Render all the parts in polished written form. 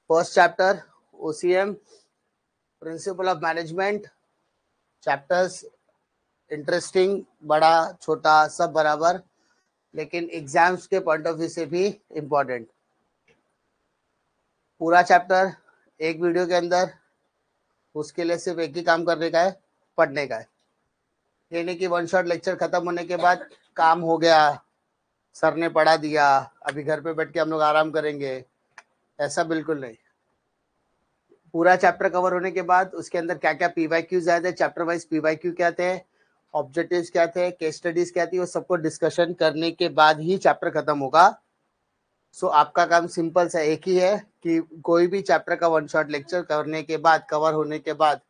First chapter OCM, principal of management. Chapters interesting, बड़ा छोटा सब बराबर, लेकिन एग्जाम्स के पॉइंट ऑफ व्यू से भी इम्पोर्टेंट। पूरा चैप्टर एक वीडियो के अंदर, उसके लिए सिर्फ एक ही काम करने का है, पढ़ने का है। ये नहीं कि वन शॉट लेक्चर खत्म होने के बाद काम हो गया, सर ने पढ़ा दिया, अभी घर पे बैठ के हम लोग आराम करेंगे, ऐसा बिल्कुल नहीं। पूरा चैप्टर कवर होने के बाद उसके अंदर क्या क्या PYQs आए थे, चैप्टर वाइज PYQ क्या थे, ऑब्जेक्टिव्स क्या थे, केस स्टडीज क्या थी, वो सबको डिस्कशन करने के बाद ही चैप्टर खत्म होगा। सो आपका काम सिंपल सा एक ही है कि कोई भी चैप्टर का वन शॉट लेक्चर करने के बाद, कवर होने के बाद,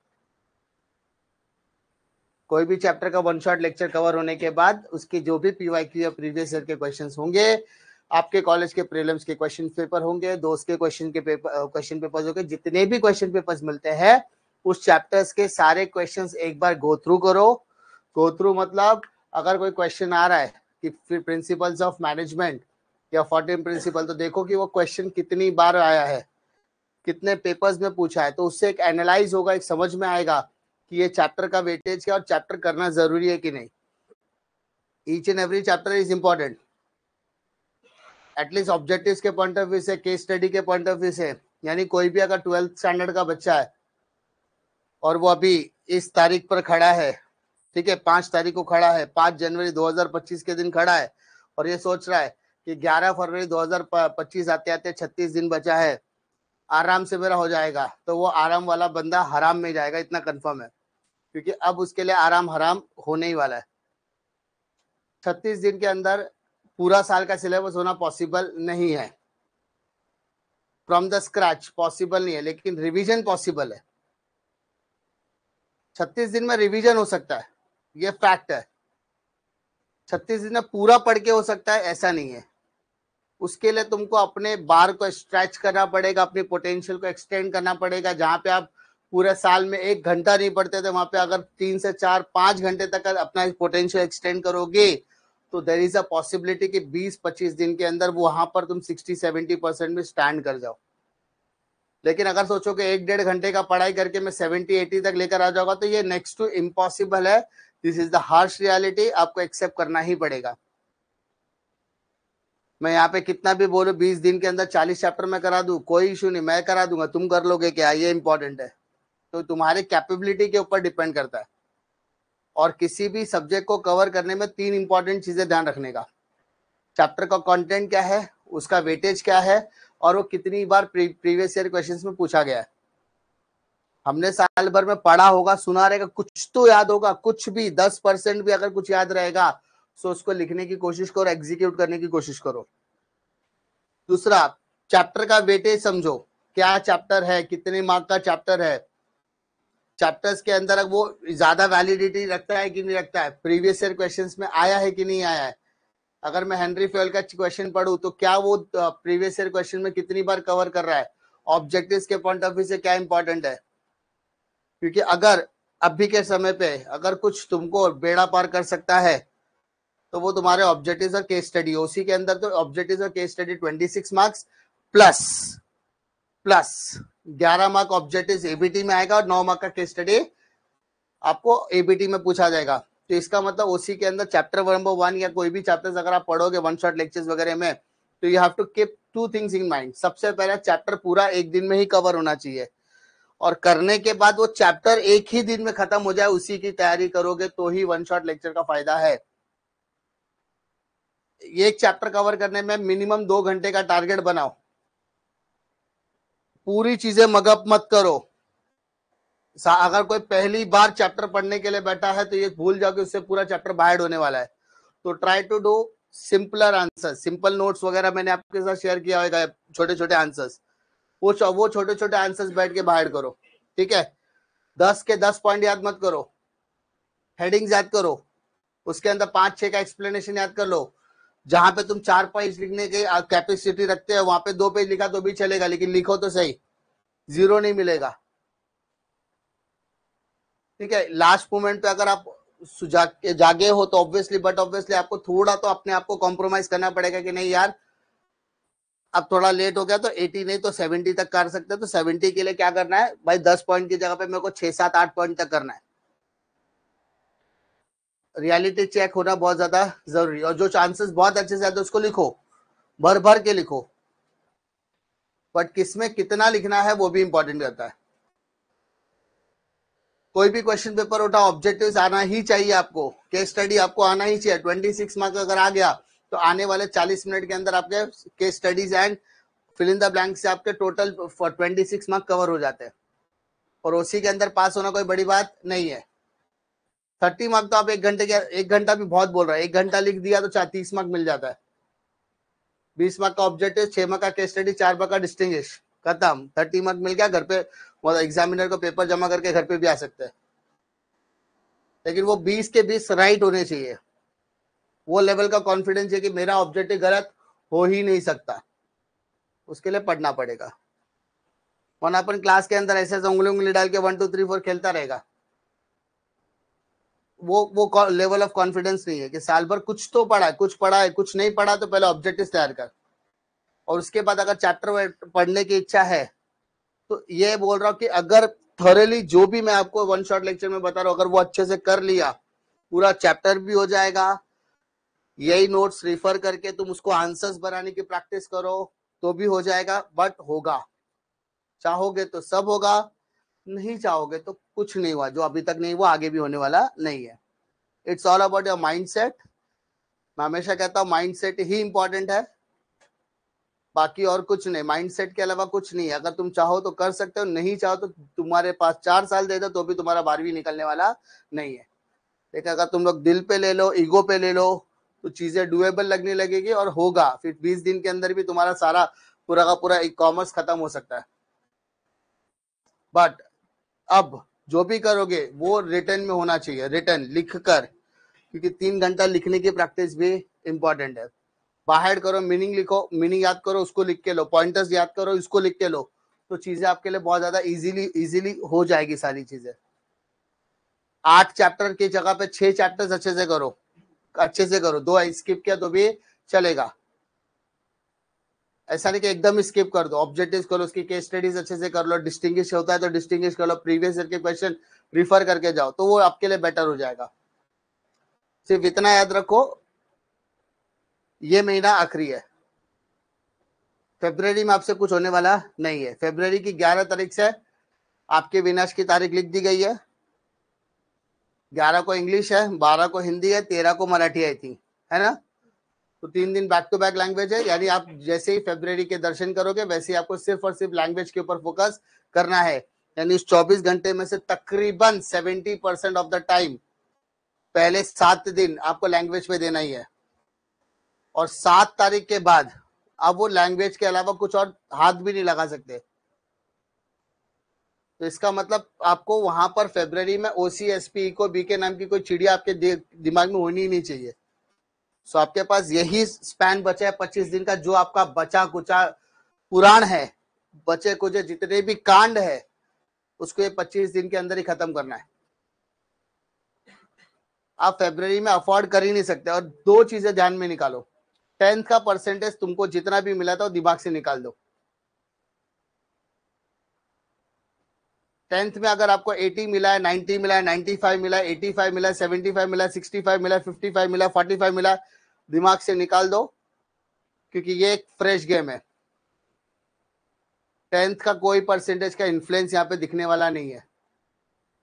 कोई भी चैप्टर का वन शॉट लेक्चर कवर होने के बाद उसके जो भी PYQ या प्रीवियस ईयर के क्वेश्चंस होंगे, आपके कॉलेज के प्रीलिम्स के क्वेश्चन पेपर होंगे, दोस्त के क्वेश्चन पेपर्स होंगे, जितने भी क्वेश्चन पेपर्स मिलते हैं उस चैप्टर्स के सारे क्वेश्चंस एक बार गो थ्रू करो। गो थ्रू मतलब अगर कोई क्वेश्चन आ रहा है कि फिर प्रिंसिपल्स ऑफ मैनेजमेंट या 14 प्रिंसिपल, तो देखो कि वो क्वेश्चन कितनी बार आया है, कितने पेपर्स में पूछा है, तो उससे एक एनालाइज होगा, एक समझ में आएगा कि ये चैप्टर का वेटेज क्या और चैप्टर करना जरूरी है कि नहीं। Each and every chapter is important, at least objectives के पॉइंट ऑफ व्यू से, केस स्टडी के पॉइंट ऑफ व्यू से। यानी कोई भी अगर 12th स्टैंडर्ड का बच्चा है और वो अभी इस तारीख पर खड़ा है, ठीक है, 5 तारीख को खड़ा है, 5 जनवरी 2025 के दिन खड़ा है, और ये सोच रहा है कि 11 फरवरी 2025 आते आते 36 दिन बचा है, आराम से मेरा हो जाएगा, तो वो आराम वाला बंदा हराम में जाएगा, इतना कंफर्म है, क्योंकि अब उसके लिए आराम हराम होने ही वाला है। 36 दिन के अंदर पूरा साल का सिलेबस होना पॉसिबल नहीं है, फ्रॉम द स्क्रैच पॉसिबल नहीं है, लेकिन रिवीजन पॉसिबल है। 36 दिन में रिवीजन हो सकता है, ये फैक्ट है। 36 दिन में पूरा पढ़ के हो सकता है, ऐसा नहीं है। उसके लिए तुमको अपने बार को स्ट्रेच करना पड़ेगा, अपनी पोटेंशियल को एक्सटेंड करना पड़ेगा। जहां पे आप पूरे साल में 1 घंटा नहीं पढ़ते थे, वहां पे अगर 3 से 4 5 घंटे तक अपना पोटेंशियल एक्सटेंड करोगे तो देयर इज अ पॉसिबिलिटी कि 20-25 दिन के अंदर वहां पर तुम 60-70% में स्टैंड कर जाओ। लेकिन अगर सोचो कि 1-1.5 घंटे का पढ़ाई करके मैं 70-80 तक लेकर आ जाऊंगा, तो ये नेक्स्ट टू इम्पॉसिबल है। This is the harsh reality, आपको एक्सेप्ट करना ही पड़ेगा। मैं यहाँ पे कितना भी बोलूं 20 दिन के अंदर 40 चैप्टर में करा दूं, कोई इशू नहीं, मैं करा दूंगा, तुम कर लोगे क्या, ये इंपॉर्टेंट है। तो तुम्हारे कैपेबिलिटी के ऊपर डिपेंड करता है। और किसी भी सब्जेक्ट को कवर करने में 3 इंपॉर्टेंट चीजें ध्यान रखने का, चैप्टर का कंटेंट क्या है, उसका वेटेज क्या है, और वो कितनी बार प्रीवियस ईयर क्वेश्चंस में पूछा गया है। हमने साल भर में पढ़ा होगा, सुना रहेगा, कुछ तो याद होगा, कुछ भी 10% भी अगर कुछ याद रहेगा तो उसको लिखने की कोशिश करो, एग्जीक्यूट करने की कोशिश करो। दूसरा, चैप्टर का वेटेज समझो, क्या चैप्टर है, कितने मार्क का चैप्टर है, चैप्टर्स के अंदर वो ज्यादा वैलिडिटी रखता है कि नहीं रखता है, प्रीवियस ईयर क्वेश्चंस में आया है कि नहीं आया है। अगर मैं हेनरी फेल का क्वेश्चन पढ़ूं तो क्या वो प्रीवियस ईयर क्वेश्चन में कितनी बार कवर कर रहा है, ऑब्जेक्टिव्स के पॉइंट ऑफ व्यू से क्या इंपॉर्टेंट है। क्योंकि अगर अभी के समय पे अगर कुछ तुमको बेड़ा पार कर सकता है तो वो तुम्हारे ऑब्जेक्टिव्स और केस स्टडी। ओसी के अंदर तो ऑब्जेक्टिव्स और case study 26 marks plus 11 mark objectives ABT में आएगा और 9 मार्क का केस स्टडी आपको एबीटी में पूछा जाएगा। तो इसका मतलब ओसी के अंदर चैप्टर नंबर 1 या कोई भी चैप्टर्स अगर आप पढ़ोगे वन शॉट लेक्चर्स वगैरह में, तो you have to keep 2 things in mind. सबसे पहला, चैप्टर पूरा एक दिन में ही कवर होना चाहिए, और करने के बाद वो चैप्टर एक ही दिन में खत्म हो जाए, उसी की तैयारी करोगे तो ही वन शॉट लेक्चर का फायदा है। ये एक चैप्टर कवर करने में मिनिमम 2 घंटे का टारगेट बनाओ। पूरी चीजें मगअप मत करो। अगर कोई पहली बार चैप्टर पढ़ने के लिए बैठा है तो ये भूल जाओ कि उससे पूरा चैप्टर बाहर होने वाला है। तो try to do simpler answer, simple notes वगैरह मैंने आपके साथ शेयर किया होगा, छोटे छोटे आंसर्स, वो छोटे छोटे आंसर्स बैठ के बाहर करो, ठीक है। 10 के 10 पॉइंट याद मत करो, हेडिंग्स याद करो, उसके अंदर 5-6 का एक्सप्लेनेशन याद कर लो। जहां पे तुम 4 पेज लिखने की कैपेसिटी रखते हो वहां पे 2 पेज लिखा तो भी चलेगा, लेकिन लिखो तो सही, 0 नहीं मिलेगा, ठीक है। लास्ट मोमेंट पे अगर आप जागे हो तो ऑब्वियसली आपको थोड़ा तो अपने आप को कॉम्प्रोमाइज करना पड़ेगा कि नहीं यार, अब थोड़ा लेट हो गया तो 80 नहीं तो 70 तक कर सकते हैं। तो 70 के लिए क्या करना है भाई, 10 पॉइंट की जगह पे मेरे को 6 7 8 पॉइंट तक करना है। रियलिटी चेक होना बहुत ज्यादा जरूरी, और जो चांसेस बहुत अच्छे से आते हैं उसको लिखो, भर भर के लिखो, बट किसमें कितना लिखना है वो भी इंपॉर्टेंट रहता है। कोई भी क्वेश्चन पेपर उठा, ऑब्जेक्टिव्स आना ही चाहिए आपको, केस स्टडी आपको आना ही चाहिए। 26 मार्क अगर आ गया तो आने वाले 40 मिनट के अंदर आपके case studies and fill in the blank से आपके टोटल 26 मार्क कवर हो जाते हैं, और उसी के अंदर पास होना कोई बड़ी बात नहीं है। 30 मार्क तो आप 1 घंटे के, 1 घंटा भी बहुत बोल रहा है, 1 घंटा लिख दिया तो 30 मार्क मिल जाता है। 20 मार्क का ऑब्जेक्टिव, 6 मार्क का केस स्टडी, 4 मार्क का डिस्टिंग्विश, खत्म। 30 मार्क मिल गया, घर पे एग्जामिनर को पेपर जमा करके घर पे भी आ सकते हैं। लेकिन वो 20 के 20 राइट होने चाहिए, वो लेवल का कॉन्फिडेंस है कि मेरा ऑब्जेक्टिव गलत हो ही नहीं सकता, उसके लिए पढ़ना पड़ेगा। वरना अपन क्लास के अंदर ऐसे उंगली उंगली डाल के 1 2 3 4 खेलता रहेगा, वो लेवल ऑफ कॉन्फिडेंस नहीं है कि साल भर कुछ तो पढ़ा है, कुछ पढ़ा है, कुछ नहीं पढ़ा तो पहले ऑब्जेक्टिव तैयार कर, और उसके बाद अगर चैप्टर पढ़ने की इच्छा है तो ये बोल रहा हूँ कि अगर थॉरली जो भी मैं आपको वन शॉट लेक्चर में बता रहा हूँ, अगर वो अच्छे से कर लिया, पूरा चैप्टर भी हो जाएगा, यही नोट्स रिफर करके तुम उसको आंसर्स बनाने की प्रैक्टिस करो तो भी हो जाएगा। बट होगा, चाहोगे तो सब होगा, नहीं चाहोगे तो कुछ नहीं हुआ, जो अभी तक नहीं हुआ आगे भी होने वाला नहीं है। It's all about your mindset. मैं हमेशा कहता हूँ माइंडसेट ही इंपॉर्टेंट है, बाकी और कुछ नहीं, माइंडसेट के अलावा कुछ नहीं है। अगर तुम चाहो तो कर सकते हो, नहीं चाहो तो तुम्हारे पास 4 साल दे दो तो भी तुम्हारा 12वीं निकलने वाला नहीं है। लेकिन अगर तुम लोग दिल पे ले लो, ईगो पे ले लो, तो चीजें डुएबल लगने लगेगी और होगा। फिर 20 दिन के अंदर भी तुम्हारा सारा पूरा का पूरा ई कॉमर्स खत्म हो सकता है। बट अब जो भी करोगे वो रिटर्न में होना चाहिए, रिटर्न लिख कर, क्योंकि 3 घंटा लिखने की प्रैक्टिस भी इंपॉर्टेंट है। बाहर करो, मीनिंग लिखो, मीनिंग याद करो, उसको लिख के लो, पॉइंटर्स याद करो, इसको लिख के लो, तो चीजें आपके लिए बहुत ज्यादा इजीली हो जाएगी सारी चीजें। 8 चैप्टर की जगह पे 6 चैप्टर्स अच्छे से करो, अच्छे से करो, 2 स्किप किया तो भी चलेगा। ऐसा नहीं कि एकदम स्किप कर दो, ऑब्जेक्टिव्स करो, उसकी केस स्टडीज अच्छे से कर लो, डिस्टिंग्विश होता है तो डिस्टिंग्विश कर लो, प्रीवियस ईयर के क्वेश्चन रिफर करके जाओ, तो वो आपके लिए बेटर हो जाएगा। सिर्फ इतना याद रखो, ये महीना आखिरी है, फरवरी में आपसे कुछ होने वाला नहीं है। फरवरी की 11 तारीख से आपके विनाश की तारीख लिख दी गई है। 11 को इंग्लिश है, 12 को हिंदी है, 13 को मराठी आई थी, है ना। तो 3 दिन बैक टू बैक लैंग्वेज है, यानी आप जैसे ही फरवरी के दर्शन करोगे वैसे ही आपको सिर्फ और सिर्फ लैंग्वेज के ऊपर फोकस करना है। यानी इस 24 घंटे में से तकरीबन 70% ऑफ द टाइम पहले 7 दिन आपको लैंग्वेज पे देना ही है, और 7 तारीख के बाद अब वो लैंग्वेज के अलावा कुछ और हाथ भी नहीं लगा सकते। तो इसका मतलब आपको वहां पर फरवरी में OCSP को बीके नाम की कोई चिड़िया आपके दिमाग में होनी ही नहीं चाहिए। सो आपके पास यही स्पैन बचा है 25 दिन का, जो आपका बचा कुचा पुराण है, बचे कुचे जितने भी कांड है, उसको ये 25 दिन के अंदर ही खत्म करना है। आप फरवरी में अफोर्ड कर ही नहीं सकते। और 2 चीजें ध्यान में निकालो, 10th का परसेंटेज तुमको जितना भी मिला था वो दिमाग से निकाल दो। 10th में अगर आपको 80 मिला है, 90 मिला है, 95 मिला है, 85 मिला है, 75 मिला है, 65 मिला है, 55 मिला है, 45 मिला है, दिमाग से निकाल दो, क्योंकि ये एक फ्रेश गेम है। 10th का कोई परसेंटेज का इन्फ्लुएंस यहाँ पे दिखने वाला नहीं है,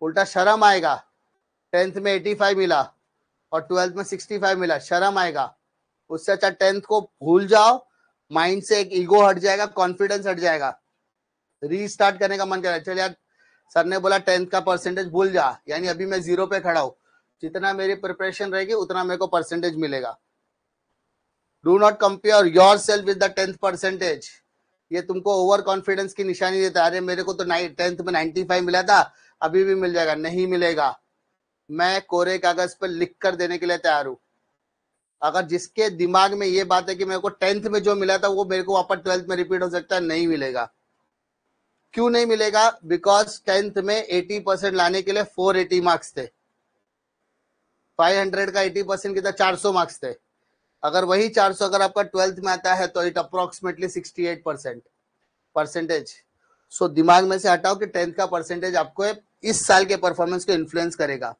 उल्टा शर्म आएगा। 10th में 85 मिला और 12th में 65 मिला, शर्म आएगा। उससे अच्छा 10th को भूल जाओ, माइंड से एक ईगो हट जाएगा, कॉन्फिडेंस हट जाएगा, रीस्टार्ट करने का मन करेगा। चल यार, सर ने बोला 10th का परसेंटेज भूल जा, यानी अभी मैं 0 पे खड़ा हूं, जितना मेरी प्रिपरेशन रहेगी उतना मेरे को परसेंटेज मिलेगा। Do not compare your self with the 10th percentage, ये तुमको ओवर कॉन्फिडेंस की निशानी देता है। अरे मेरे को तो 10th में 95 मिला था, अभी भी मिल जाएगा, नहीं मिलेगा। मैं कोरे कागज पर लिख कर देने के लिए तैयार हूं। अगर जिसके दिमाग में ये बात है कि मेरे को 10th में जो मिला था वो मेरे को वापस 12th में रिपीट हो सकता है, नहीं मिलेगा। क्यों नहीं मिलेगा? बिकॉज 10th में 80% लाने के लिए 480 मार्क्स थे, 500 का 80% कितना, 400 मार्क्स थे। अगर वही 400 अगर आपका 12th में आता है तो इट अप्रोक्सीमेटली 68% परसेंटेज। सो दिमाग में से हटाओ कि 10th का परसेंटेज आपको इस साल के परफॉर्मेंस को इन्फ्लुएंस करेगा।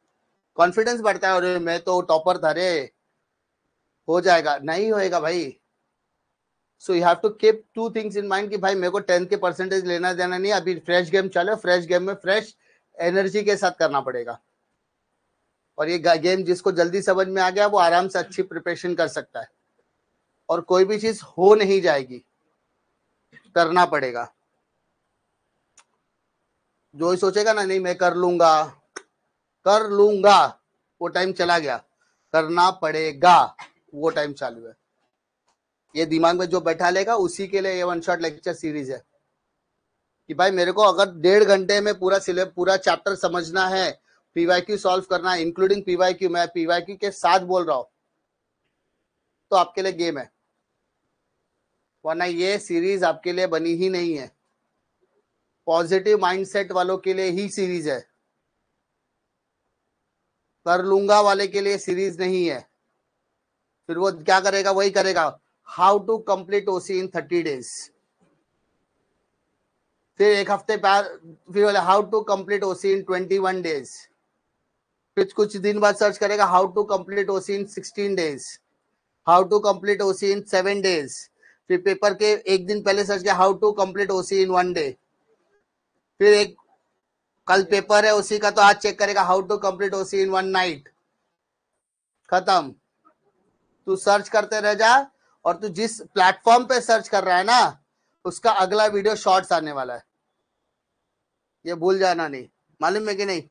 कॉन्फिडेंस बढ़ता है, और मैं तो टॉपर था रे, हो जाएगा, नहीं होएगा भाई। So you have to keep two things in mind कि भाई मेरे को 10th के परसेंटेज लेना देना नहीं, अभी फ्रेश गेम चले, फ्रेश गेम में फ्रेश एनर्जी के साथ करना पड़ेगा। और ये गेम जिसको जल्दी समझ में आ गया वो आराम से अच्छी प्रिपरेशन कर सकता है, और कोई भी चीज हो नहीं जाएगी, करना पड़ेगा। जो ही सोचेगा ना नहीं मैं कर लूंगा, वो टाइम चला गया, करना पड़ेगा वो टाइम चालू है। ये दिमाग में जो बैठा लेगा उसी के लिए ये वन शॉट लेक्चर सीरीज है कि भाई मेरे को अगर 1.5 घंटे में पूरा चैप्टर समझना है, पीवाईक्यू सॉल्व करना है, इंक्लूडिंग पीवाईक्यू, मैं पीवाईक्यू के साथ बोल रहा हूं, तो आपके लिए गेम है, वरना ये सीरीज आपके लिए बनी ही नहीं है। पॉजिटिव माइंडसेट वालों के लिए ही सीरीज है, कर लूंगा वाले के लिए सीरीज नहीं है। फिर वो क्या करेगा, वही करेगा, how to complete OC in 30 days, फिर एक हफ्ते बाद फिर बोले how to complete OC in 21 days, फिर कुछ दिन बाद सर्च करेगा how to complete OC in 16 days, how to complete OC in 7 days, फिर पेपर के एक दिन पहले सर्च किया how to complete OC in 1 day, फिर एक कल पेपर है उसी का तो आज चेक करेगा how to complete OC in 1 night, खत्म। तू सर्च करते रह जा, और तू जिस प्लेटफॉर्म पे सर्च कर रहा है ना उसका अगला वीडियो शॉर्ट्स आने वाला है, ये भूल जाना नहीं, मालूम है कि नहीं।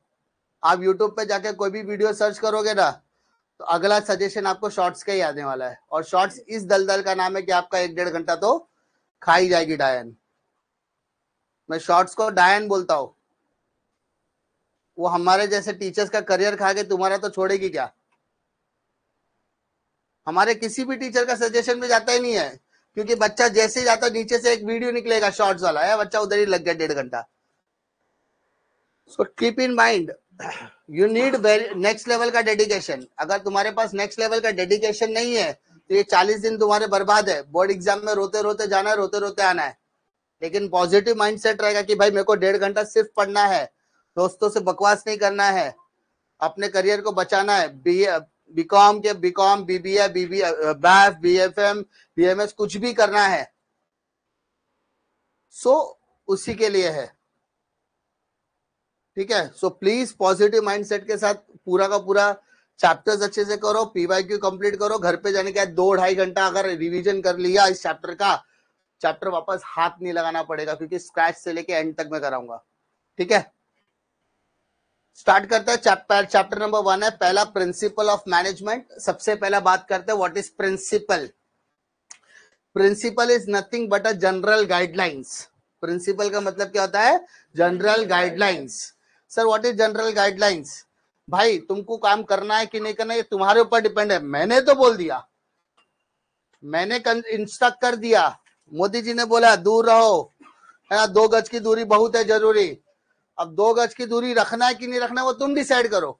आप यूट्यूब पे जाके कोई भी वीडियो सर्च करोगे ना तो अगला सजेशन आपको शॉर्ट्स का ही आने वाला है, और शॉर्ट्स इस दलदल का नाम है कि आपका 1-1.5 घंटा तो खाई जाएगी डायन। मैं शॉर्ट्स को डायन बोलता हूं, वो हमारे जैसे टीचर्स का करियर खा के तुम्हारा तो छोड़ेगी क्या। हमारे किसी भी टीचर का सजेशन में जाता ही नहीं है, क्योंकि बच्चा जैसे ही जाता नीचे से एक वीडियो निकलेगा शॉर्ट्स वाला है, बच्चा उधर ही लग गया 1.5 घंटा। So keep in mind you need next level का डेडिकेशन। अगर तुम्हारे पास नेक्स्ट लेवल का डेडिकेशन नहीं है तो ये 40 दिन तुम्हारे बर्बाद है। बोर्ड एग्जाम में रोते रोते जाना है, रोते रोते आना है। लेकिन पॉजिटिव माइंडसेट रहेगा कि भाई मेरे को 1.5 घंटा सिर्फ पढ़ना है, दोस्तों से बकवास नहीं करना है, अपने करियर को बचाना है। बीकॉम के BCom, BBA, BAF, BFM, BMS कुछ भी करना है, सो उसी के लिए है, ठीक है। सो प्लीज पॉजिटिव माइंडसेट के साथ पूरा का पूरा चैप्टर्स अच्छे से करो, पीवाईक्यू कंप्लीट करो। घर पे जाने के बाद 2-2.5 घंटा अगर रिवीजन कर लिया इस चैप्टर का, चैप्टर वापस हाथ नहीं लगाना पड़ेगा, क्योंकि स्क्रैच से लेके एंड तक मैं कराऊंगा, ठीक है। स्टार्ट करते हैं। चैप्टर नंबर 1 है पहला, प्रिंसिपल ऑफ मैनेजमेंट। सबसे पहला बात करते हैं what is principle. Principle is nothing but a general guidelines. Principle का मतलब क्या होता है, general guidelines. Sir what is general guidelines. भाई तुमको काम करना है कि नहीं करना है ये तुम्हारे ऊपर डिपेंड है। मैंने तो बोल दिया, मैंने इंस्ट्रक्ट कर दिया, मोदी जी ने बोला दूर रहो, है ना, 2 गज की दूरी बहुत है जरूरी। अब 2 गज की दूरी रखना है कि नहीं रखना है वो तुम डिसाइड करो।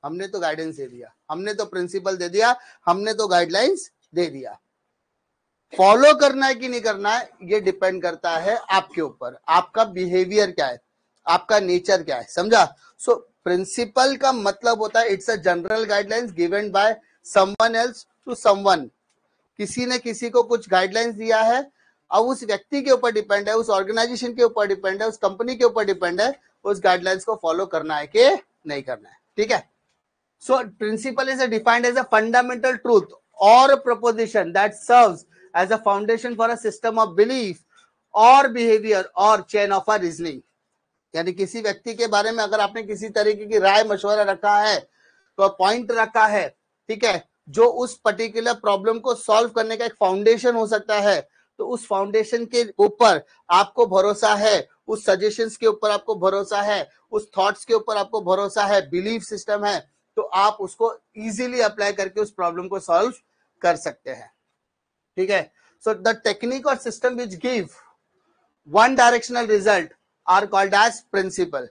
हमने तो गाइडेंस दे दिया, हमने तो प्रिंसिपल दे दिया, हमने तो गाइडलाइंस दे दिया। फॉलो करना है कि नहीं करना है ये डिपेंड करता है आपके ऊपर, आपका बिहेवियर क्या है, आपका नेचर क्या है, समझा। सो प्रिंसिपल का मतलब होता है it's a general guidelines given by someone else to someone. किसी ने किसी को कुछ गाइडलाइंस दिया है, अब उस व्यक्ति के ऊपर डिपेंड है, उस ऑर्गेनाइजेशन के ऊपर डिपेंड है, उस कंपनी के ऊपर डिपेंड है उस गाइडलाइंस को फॉलो करना है कि नहीं करना है, ठीक है। So principle is defined as a fundamental truth or proposition that serves as a foundation for a system of belief or behaviour or chain of a reasoning. यानी किसी व्यक्ति के बारे में अगर आपने किसी तरीके की राय मशवरा रखा है, तो पॉइंट रखा है, ठीक है, जो उस पर्टिकुलर प्रॉब्लम को सॉल्व करने का एक फाउंडेशन हो सकता है, तो उस फाउंडेशन के ऊपर आपको भरोसा है, उस सजेशंस के ऊपर आपको भरोसा है, उस थॉट्स के ऊपर आपको भरोसा है, बिलीफ सिस्टम है, तो आप उसको इजीली अप्लाई करके उस प्रॉब्लम को सॉल्व कर सकते हैं, ठीक है। सो द टेक्निक और system which give one directional result are called as principle.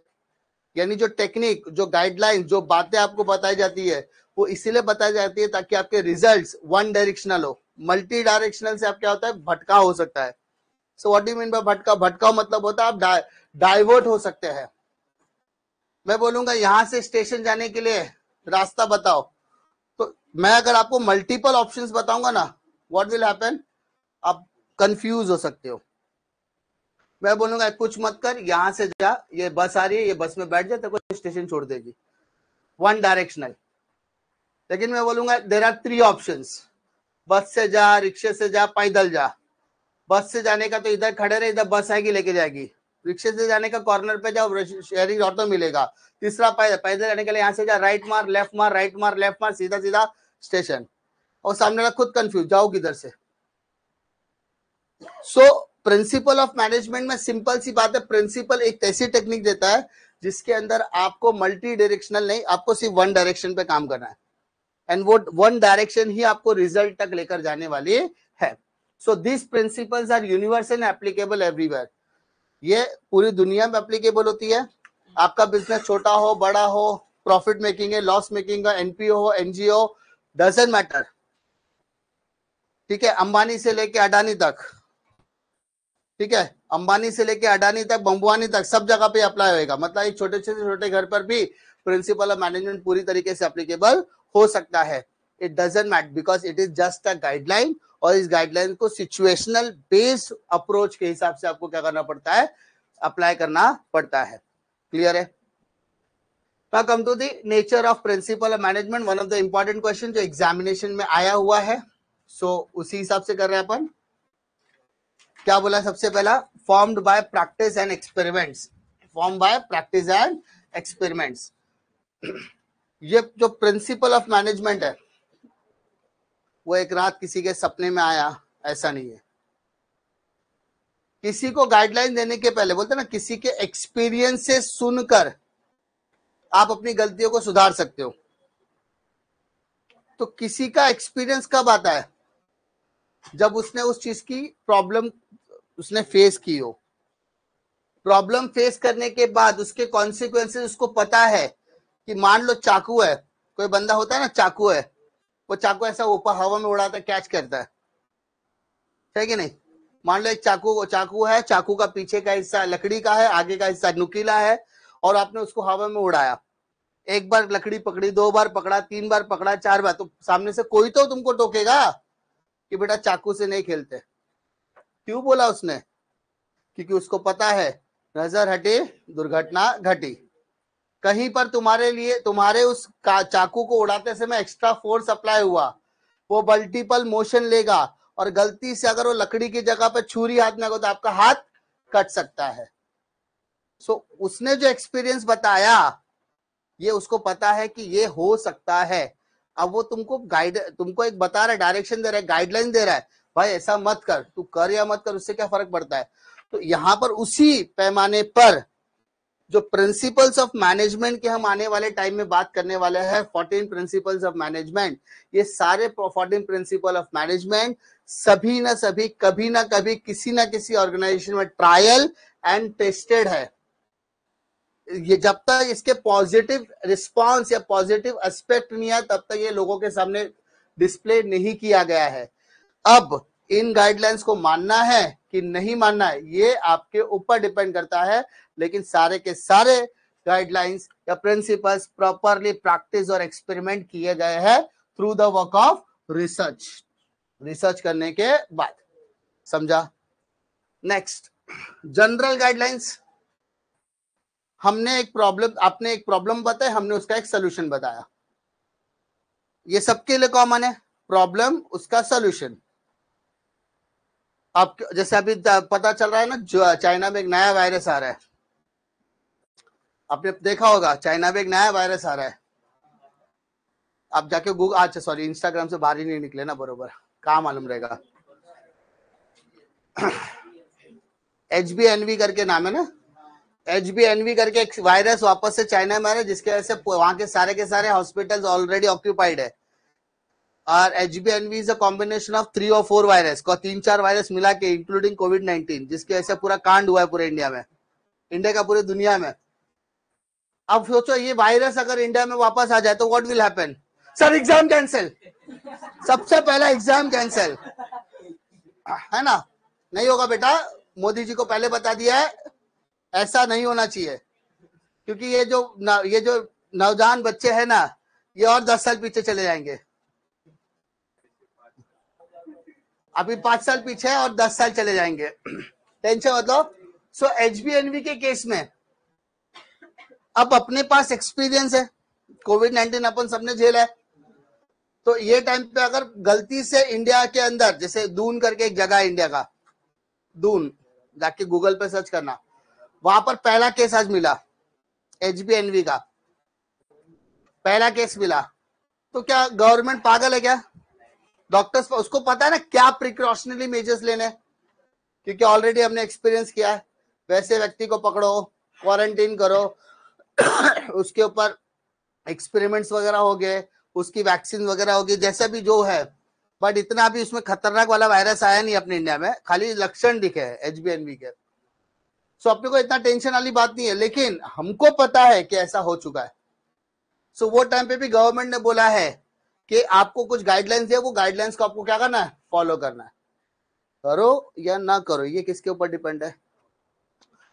यानी जो टेक्निक, जो गाइडलाइन, जो बातें आपको बताई जाती है वो इसीलिए बताई जाती है ताकि आपके रिजल्ट्स वन डायरेक्शनल हो। मल्टी डायरेक्शनल से आप क्या होता है, भटका हो सकता है। So what do you mean by भटका? भटका मतलब होता है आप डाइवर्ट हो सकते हैं। मैं बोलूंगा यहां से स्टेशन जाने के लिए रास्ता बताओ, तो मैं अगर आपको मल्टीपल ऑप्शंस बताऊंगा ना, व्हाट विल हैपन, आप कंफ्यूज हो सकते हो। मैं बोलूंगा कुछ मत कर, यहां से जा, ये बस आ रही है, ये बस में बैठ जा, तेरे को स्टेशन छोड़ देगी, वन डायरेक्शनल। लेकिन मैं बोलूंगा देयर आर 3 ऑप्शंस, बस से जा, रिक्शे से जा, पैदल जा। बस से जाने का तो इधर खड़े रहे, इधर बस आएगी लेके जाएगी। रिक्शे से जाने का कॉर्नर पे जाओ, शेयरिंग ऑटो मिलेगा। तीसरा पैदल जाने के लिए यहाँ से जा, राइट मार, लेफ्ट मार, राइट मार, लेफ्ट मार, सीधा सीधा स्टेशन। और सामने वाला खुद कंफ्यूज, जाओ किधर से। सो प्रिंसिपल ऑफ मैनेजमेंट में सिंपल सी बात है, प्रिंसिपल एक ऐसी टेक्निक देता है जिसके अंदर आपको मल्टी डायरेक्शनल नहीं, आपको सिर्फ वन डायरेक्शन पे काम करना है, एंड वो वन डायरेक्शन ही आपको रिजल्ट तक लेकर जाने वाली है। So this principles are universal and applicable everywhere. ये पूरी दुनिया में एप्लीकेबल होती है। आपका बिजनेस छोटा हो, बड़ा हो, प्रॉफिट मेकिंग है, लॉस मेकिंग है, एनपीओ हो, एनजीओ, डजंट मैटर। ठीक है, अंबानी से लेके अडानी तक, ठीक है, अंबानी से लेके अडानी तक, बंबुआनी तक, सब जगह पे अप्लाई होएगा। मतलब एक छोटे से छोटे घर पर भी प्रिंसिपल ऑफ मैनेजमेंट पूरी तरीके से एप्लीकेबल हो सकता है। It doesn't matter because it is just a guideline, और इस गाइडलाइन को सिचुएशनल बेस्ड अप्रोच के हिसाब से आपको क्या करना पड़ता है, अप्लाई करना पड़ता है। क्लियर है? Now come to the nature of principle of management, one of the important question जो एग्जामिनेशन में आया हुआ है। उसी हिसाब से कर रहे हैं अपन। क्या बोला सबसे पहला, formed by practice and experiments, form by practice and experiments. ये जो प्रिंसिपल ऑफ मैनेजमेंट है वो एक रात किसी के सपने में आया, ऐसा नहीं है। किसी को गाइडलाइन देने के पहले, बोलते ना, किसी के एक्सपीरियंस से सुनकर आप अपनी गलतियों को सुधार सकते हो। तो किसी का एक्सपीरियंस कब आता है, जब उसने उस चीज की प्रॉब्लम उसने फेस की हो। प्रॉब्लम फेस करने के बाद उसके कॉन्सिक्वेंसेस उसको पता है कि मान लो चाकू है, कोई बंदा होता है ना, चाकू है, वो चाकू ऐसा ऊपर हवा में उड़ाता है, कैच करता है कि नहीं। मान लो एक चाकू है, चाकू का पीछे का हिस्सा लकड़ी का है, आगे का हिस्सा नुकीला है, और आपने उसको हवा में उड़ाया। एक बार लकड़ी पकड़ी, 2 बार पकड़ा, 3 बार पकड़ा, 4 बार, तो सामने से कोई तो तुमको टोकेगा कि बेटा चाकू से नहीं खेलते। क्यों बोला उसने? क्योंकि उसको पता है नजर हटी दुर्घटना घटी। कहीं पर तुम्हारे लिए, तुम्हारे उस चाकू को उड़ाते समय एक्स्ट्रा फोर्स अप्लाई हुआ, वो मल्टीपल मोशन लेगा, और गलती से अगर वो लकड़ी की जगह पे छुरी हाथ में आएगा तो आपका हाथ कट सकता है। उसने जो एक्सपीरियंस बताया, ये उसको पता है कि ये हो सकता है। अब वो तुमको एक बता रहा है, डायरेक्शन दे रहा है, गाइडलाइन दे रहा है, भाई ऐसा मत कर, तू कर या मत कर, उससे क्या फर्क पड़ता है। तो यहां पर उसी पैमाने पर जो प्रिंसिपल्स ऑफ मैनेजमेंट के हम आने वाले टाइम में बात करने वाले हैं, 14 प्रिंसिपल्स ऑफ मैनेजमेंट, ये सारे 14 प्रिंसिपल ऑफ मैनेजमेंट सभी ना सभी कभी ना कभी किसी ना किसी ऑर्गेनाइजेशन में ट्रायल एंड टेस्टेड है। ये जब तक इसके पॉजिटिव रिस्पांस या पॉजिटिव एस्पेक्ट नहीं है, तब तक ये लोगों के सामने डिस्प्ले नहीं किया गया है। अब इन गाइडलाइंस को मानना है कि नहीं मानना है, ये आपके ऊपर डिपेंड करता है। लेकिन सारे के सारे गाइडलाइंस या प्रिंसिपल्स प्रॉपरली प्रैक्टिस और एक्सपेरिमेंट किए गए हैं through the work of research करने के बाद। समझा? Next, general guidelines. आपने एक प्रॉब्लम बताया, हमने उसका एक सोल्यूशन बताया। ये सबके लिए कॉमन है, प्रॉब्लम उसका सोल्यूशन। आप जैसे अभी पता चल रहा है ना, जो चाइना में एक नया वायरस आ रहा है, आपने देखा होगा, चाइना में एक नया वायरस आ रहा है। आप जाके गूगल, अच्छा सॉरी, इंस्टाग्राम से बाहर ही नहीं निकले ना, बरोबर, कहाँ मालूम रहेगा। HBNV करके नाम है ना, HBNV करके एक वायरस वापस से चाइना में आ रहा है, जिसके वजह से वहां के सारे हॉस्पिटल्स ऑलरेडी ऑक्यूपाइड है। और HBNV is a combination of 3 और 4 वायरस को, 3-4 वायरस मिला के, इंक्लूडिंग कोविड-19, जिसकी वजह से पूरा कांड हुआ है पूरे इंडिया में, इंडिया का पूरी दुनिया में। अब सोचो ये वायरस अगर इंडिया में वापस आ जाए तो what will happen. Sir exam cancel, सबसे पहला एग्जाम कैंसिल, है ना? नहीं होगा बेटा, मोदी जी को पहले बता दिया है, ऐसा नहीं होना चाहिए, क्योंकि ये जो नौजवान बच्चे हैं ना, ये और 10 साल पीछे चले जाएंगे। अभी 5 साल पीछे है और 10 साल चले जाएंगे। टेंशन मतलब। सो HbNV के केस में अब अपने पास एक्सपीरियंस है, कोविड-19 अपन सबने झेला है, तो ये टाइम पे अगर गलती से इंडिया के अंदर, जैसे दून करके एक जगह है इंडिया का, दून, जाके गूगल पे सर्च करना, वहां पर पहला केस आज मिला, HbNV का पहला केस मिला, तो क्या गवर्नमेंट पागल है क्या? डॉक्टर्स उसको पता है ना क्या प्रिकॉशनरी मेजर्स लेने, क्योंकि ऑलरेडी हमने एक्सपीरियंस किया है। वैसे व्यक्ति को पकड़ो, क्वारंटीन करो, उसके ऊपर एक्सपेरिमेंट्स वगैरह हो गए, उसकी वैक्सीन वगैरह होगी, जैसा भी जो है, बट इतना भी उसमें खतरनाक वाला वायरस आया नहीं अपने इंडिया में, खाली लक्षण दिखे हैं HbNV के। सो अपने को इतना टेंशन वाली बात नहीं है, लेकिन हमको पता है कि ऐसा हो चुका है। सो वो टाइम पे भी गवर्नमेंट ने बोला है कि आपको कुछ गाइडलाइंस है, वो गाइडलाइंस को आपको क्या करना है, फॉलो करना है। करो या ना करो, ये किसके ऊपर डिपेंड है?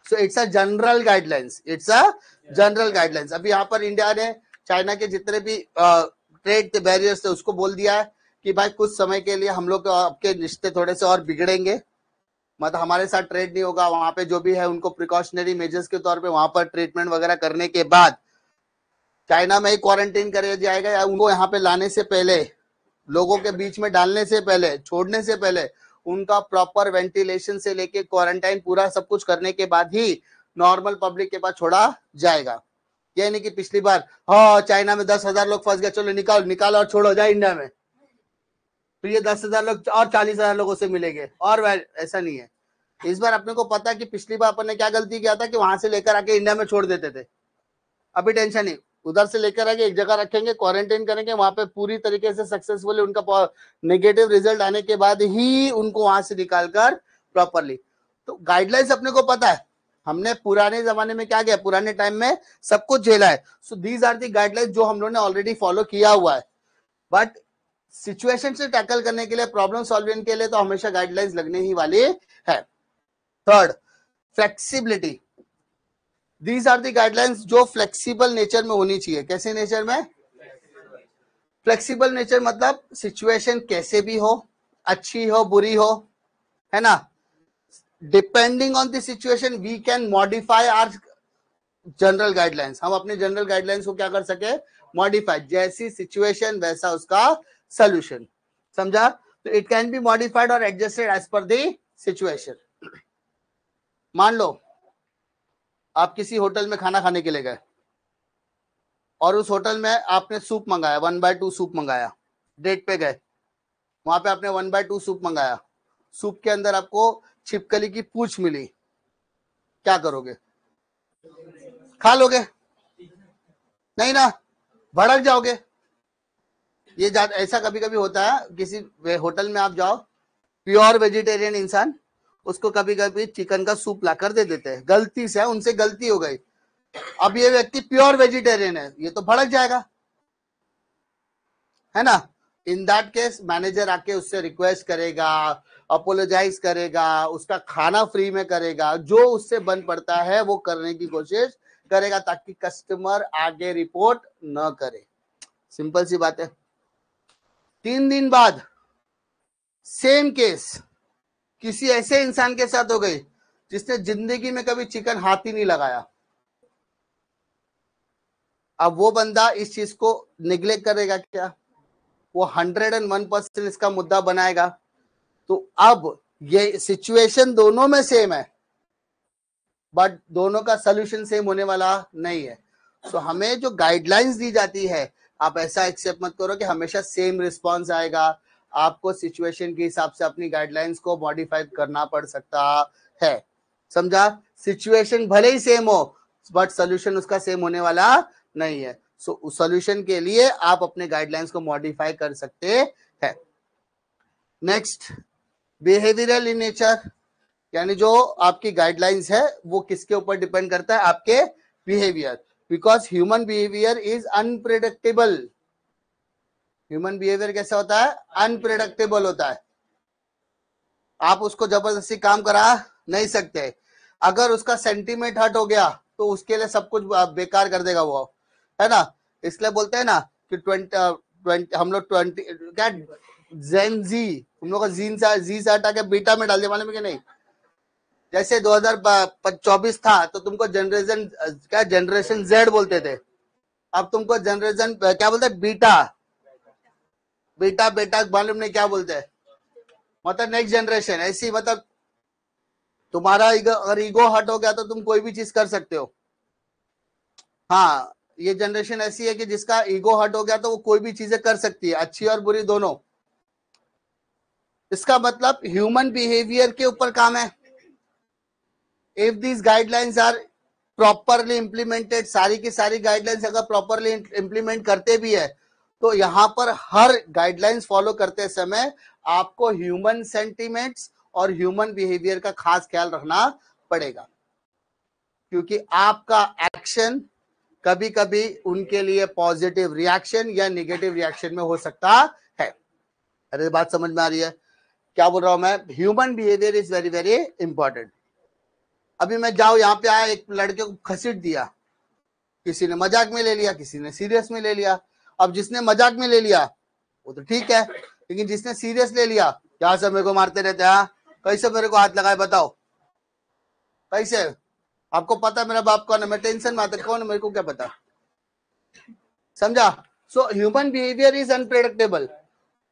So it's a general guidelines, it's a general guidelines. अभी यहाँ पर इंडिया ने चाइना के जितने भी ट्रेड बैरियर्स थे उसको बोल दिया है कि भाई कुछ समय के लिए हम लोग आपके रिश्ते थोड़े से और बिगड़ेंगे, मतलब हमारे साथ ट्रेड नहीं होगा, वहां पे जो भी है उनको प्रिकॉशनरी मेजर्स के तौर पे वहां पर ट्रीटमेंट वगैरह करने के बाद चाइना में ही क्वारंटीन कर जाएगा, या उनको यहाँ पे लाने से पहले, लोगों के बीच में डालने से पहले, छोड़ने से पहले उनका प्रॉपर वेंटिलेशन से लेके क्वारंटाइन पूरा सब कुछ करने के बाद ही नॉर्मल पब्लिक के पास छोड़ा जाएगा। ये नहीं कि पिछली बार हाँ चाइना में 10,000 लोग फंस गए, चलो निकाल और छोड़ो जाए इंडिया में, तो ये 10,000 लोग और 40,000 लोगों से मिलेंगे, और ऐसा नहीं है। इस बार अपने को पता कि पिछली बार अपन ने क्या गलती किया था कि वहां से लेकर आके इंडिया में छोड़ देते थे। अभी टेंशन नहीं, उधर से लेकर आके एक जगह रखेंगे, क्वारंटाइन करेंगे, वहां पे पूरी तरीके से सक्सेसफुली उनका नेगेटिव रिजल्ट आने के बाद ही उनको वहां से निकालकर प्रॉपरली। तो गाइडलाइंस अपने को पता है, हमने पुराने जमाने में क्या किया, पुराने टाइम में सब कुछ झेला है। So these are the guidelines जो हम लोगों ने ऑलरेडी फॉलो किया हुआ है, बट सिचुएशन से टैकल करने के लिए, प्रॉब्लम सॉल्विंग के लिए तो हमेशा गाइडलाइंस लगने ही वाली है। Third, flexibility. These are the guidelines जो फ्लेक्सिबल नेचर में होनी चाहिए। कैसे नेचर में? फ्लेक्सिबल नेचर मतलब सिचुएशन कैसे भी हो, अच्छी हो बुरी हो, है ना, depending on the situation we can modify our general guidelines. हम अपने जनरल गाइडलाइंस को क्या कर सके, मॉडिफाई, जैसी सिचुएशन वैसा उसका सोल्यूशन। समझा? तो इट कैन बी मॉडिफाइड और adjusted as per the situation. मान लो आप किसी होटल में खाना खाने के लिए गए और उस होटल में आपने सूप मंगाया, 1/2 सूप मंगाया, डेट पे गए, वहां पे आपने 1/2 सूप मंगाया, सूप के अंदर आपको छिपकली की पूंछ मिली, क्या करोगे? खा लोगे? नहीं ना, भड़क जाओगे। ये ऐसा कभी कभी होता है, किसी होटल में आप जाओ, प्योर वेजिटेरियन इंसान, उसको कभी कभी चिकन का सूप ला कर दे देते हैं, गलती से, उनसे गलती हो गई। अब ये व्यक्ति प्योर वेजिटेरियन है, ये तो भड़क जाएगा, है ना। इन दैट केस मैनेजर आके उससे रिक्वेस्ट करेगा, अपोलोजाइज करेगा, उसका खाना फ्री में करेगा, जो उससे बन पड़ता है वो करने की कोशिश करेगा ताकि कस्टमर आगे रिपोर्ट न करे। सिंपल सी बात है। 3 दिन बाद सेम केस किसी ऐसे इंसान के साथ हो गई जिसने जिंदगी में कभी चिकन हाथ ही नहीं लगाया। अब वो बंदा इस चीज को निग्लेक्ट करेगा क्या? वो 101% इसका मुद्दा बनाएगा। तो अब ये सिचुएशन दोनों में सेम है, बट दोनों का सोल्यूशन सेम होने वाला नहीं है। सो हमें जो गाइडलाइंस दी जाती है, आप ऐसा एक्सेप्ट मत करो कि हमेशा सेम रिस्पॉन्स आएगा। आपको सिचुएशन के हिसाब से अपनी गाइडलाइंस को मॉडिफाई करना पड़ सकता है। समझा? सिचुएशन भले ही सेम हो, बट सोल्यूशन उसका सेम होने वाला नहीं है। सो सोल्यूशन के लिए आप अपने गाइडलाइंस को मॉडिफाई कर सकते हैं। नेक्स्ट, बिहेवियरल इन नेचर, यानी जो आपकी गाइडलाइंस है वो किसके ऊपर डिपेंड करता है? आपके behaviour, because human behaviour is unpredictable. Human behaviour कैसा होता है? अनप्रिडिक्टेबल होता है। आप उसको जबरदस्ती काम करा नहीं सकते। अगर उसका सेंटीमेंट हर्ट हो गया तो उसके लिए सब कुछ बेकार कर देगा वो, है ना। इसलिए बोलते हैं ना कि 20 हम लोग 20 क्या जेन जी, हम लोग का जी से हटा के बीटा में डाल दिया, मालूम है कि नहीं। जैसे 2024 था तो तुमको जनरेशन क्या जनरेशन जेड बोलते थे, अब तुमको जनरेशन क्या बोलते हैं? बीटा। बीटा बेटा मालूम नहीं क्या बोलते हैं, मतलब नेक्स्ट जनरेशन ऐसी। मतलब तुम्हारा अगर ईगो हट हो गया तो तुम कोई भी चीज कर सकते हो। हाँ, ये जनरेशन ऐसी है कि जिसका ईगो हट हो गया तो वो कोई भी चीजें कर सकती है, अच्छी और बुरी दोनों। इसका मतलब ह्यूमन बिहेवियर के ऊपर काम है। If these guidelines are properly implemented, सारी की सारी गाइडलाइंस अगर प्रॉपरली इंप्लीमेंट करते भी है तो यहां पर हर गाइडलाइंस फॉलो करते समय आपको ह्यूमन सेंटिमेंट्स और ह्यूमन बिहेवियर का खास ख्याल रखना पड़ेगा, क्योंकि आपका एक्शन कभी कभी उनके लिए पॉजिटिव रिएक्शन या नेगेटिव रिएक्शन में हो सकता है। अरे बात समझ में आ रही है क्या बोल रहा हूं मैं? Human behaviour is very very important. अभी मैं जाऊं यहाँ पे आया, एक लड़के को घसीट दिया, किसी ने मजाक में ले लिया, किसी ने सीरियस में ले लिया। अब जिसने मजाक में ले लिया वो तो ठीक है, लेकिन जिसने सीरियस ले लिया, क्या सब मेरे को मारते रहते हैं, कैसे मेरे को हाथ लगाए बताओ, कैसे? आपको पता मेरा बाप कौन है, मैं टेंशन में आता कौन है मेरे को क्या पता, समझा। So human behaviour is unpredictable.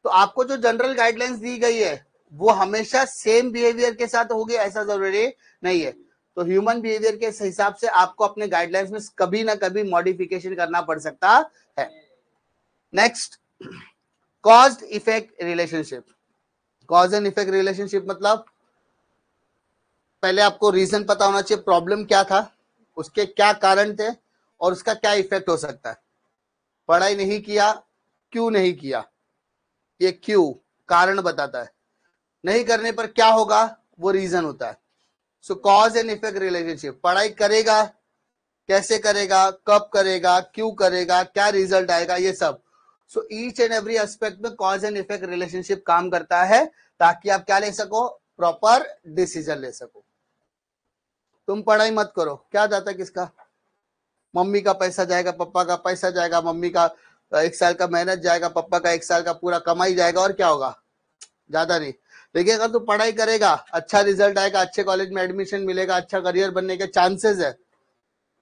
तो आपको जो जनरल गाइडलाइंस दी गई है वो हमेशा सेम बिहेवियर के साथ होगी ऐसा जरूरी नहीं है। तो ह्यूमन बिहेवियर के हिसाब से आपको अपने गाइडलाइंस में कभी ना कभी मॉडिफिकेशन करना पड़ सकता है। Next, cause effect relationship. Cause and effect relationship मतलब पहले आपको रीजन पता होना चाहिए, प्रॉब्लम क्या था, उसके क्या कारण थे और उसका क्या इफेक्ट हो सकता है। पढ़ाई नहीं किया, क्यों नहीं किया, ये क्यों कारण बताता है, नहीं करने पर क्या होगा वो रीजन होता है। Show cause and effect relationship, पढ़ाई करेगा, कैसे करेगा, कब करेगा, क्यों करेगा, क्या रिजल्ट आएगा, ये सब। So each and every aspect में कॉज एंड इफेक्ट रिलेशनशिप काम करता है ताकि आप क्या ले सको, प्रॉपर डिसीजन ले सको। तुम पढ़ाई मत करो, क्या जाता है किसका, मम्मी का पैसा जाएगा, पापा का पैसा जाएगा, मम्मी का 1 साल का मेहनत जाएगा, पापा का 1 साल का पूरा कमाई जाएगा, और क्या होगा, ज्यादा नहीं। देखिए अगर तू पढ़ाई करेगा, अच्छा रिजल्ट आएगा, अच्छे कॉलेज में एडमिशन मिलेगा, अच्छा करियर बनने के चांसेस है।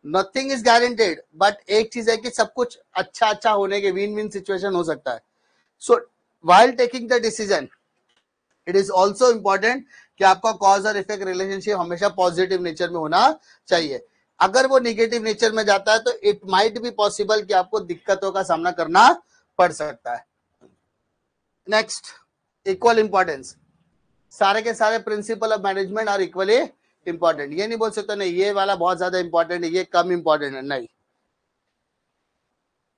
नथिंग इज गारंटेड, बट एक चीज है कि सब कुछ अच्छा अच्छा होने के विन विन सिचुएशन हो सकता है। सो while taking the decision it is also important कि आपका कॉज और इफेक्ट रिलेशनशिप हमेशा पॉजिटिव नेचर में होना चाहिए। अगर वो निगेटिव नेचर में जाता है तो इट माइट बी पॉसिबल कि आपको दिक्कतों का सामना करना पड़ सकता है। Next, equal importance. सारे के सारे principle of management are equally important. ये नहीं बोल सकते नहीं ये वाला बहुत ज्यादा इंपॉर्टेंट है, ये कम इंपॉर्टेंट है, नहीं।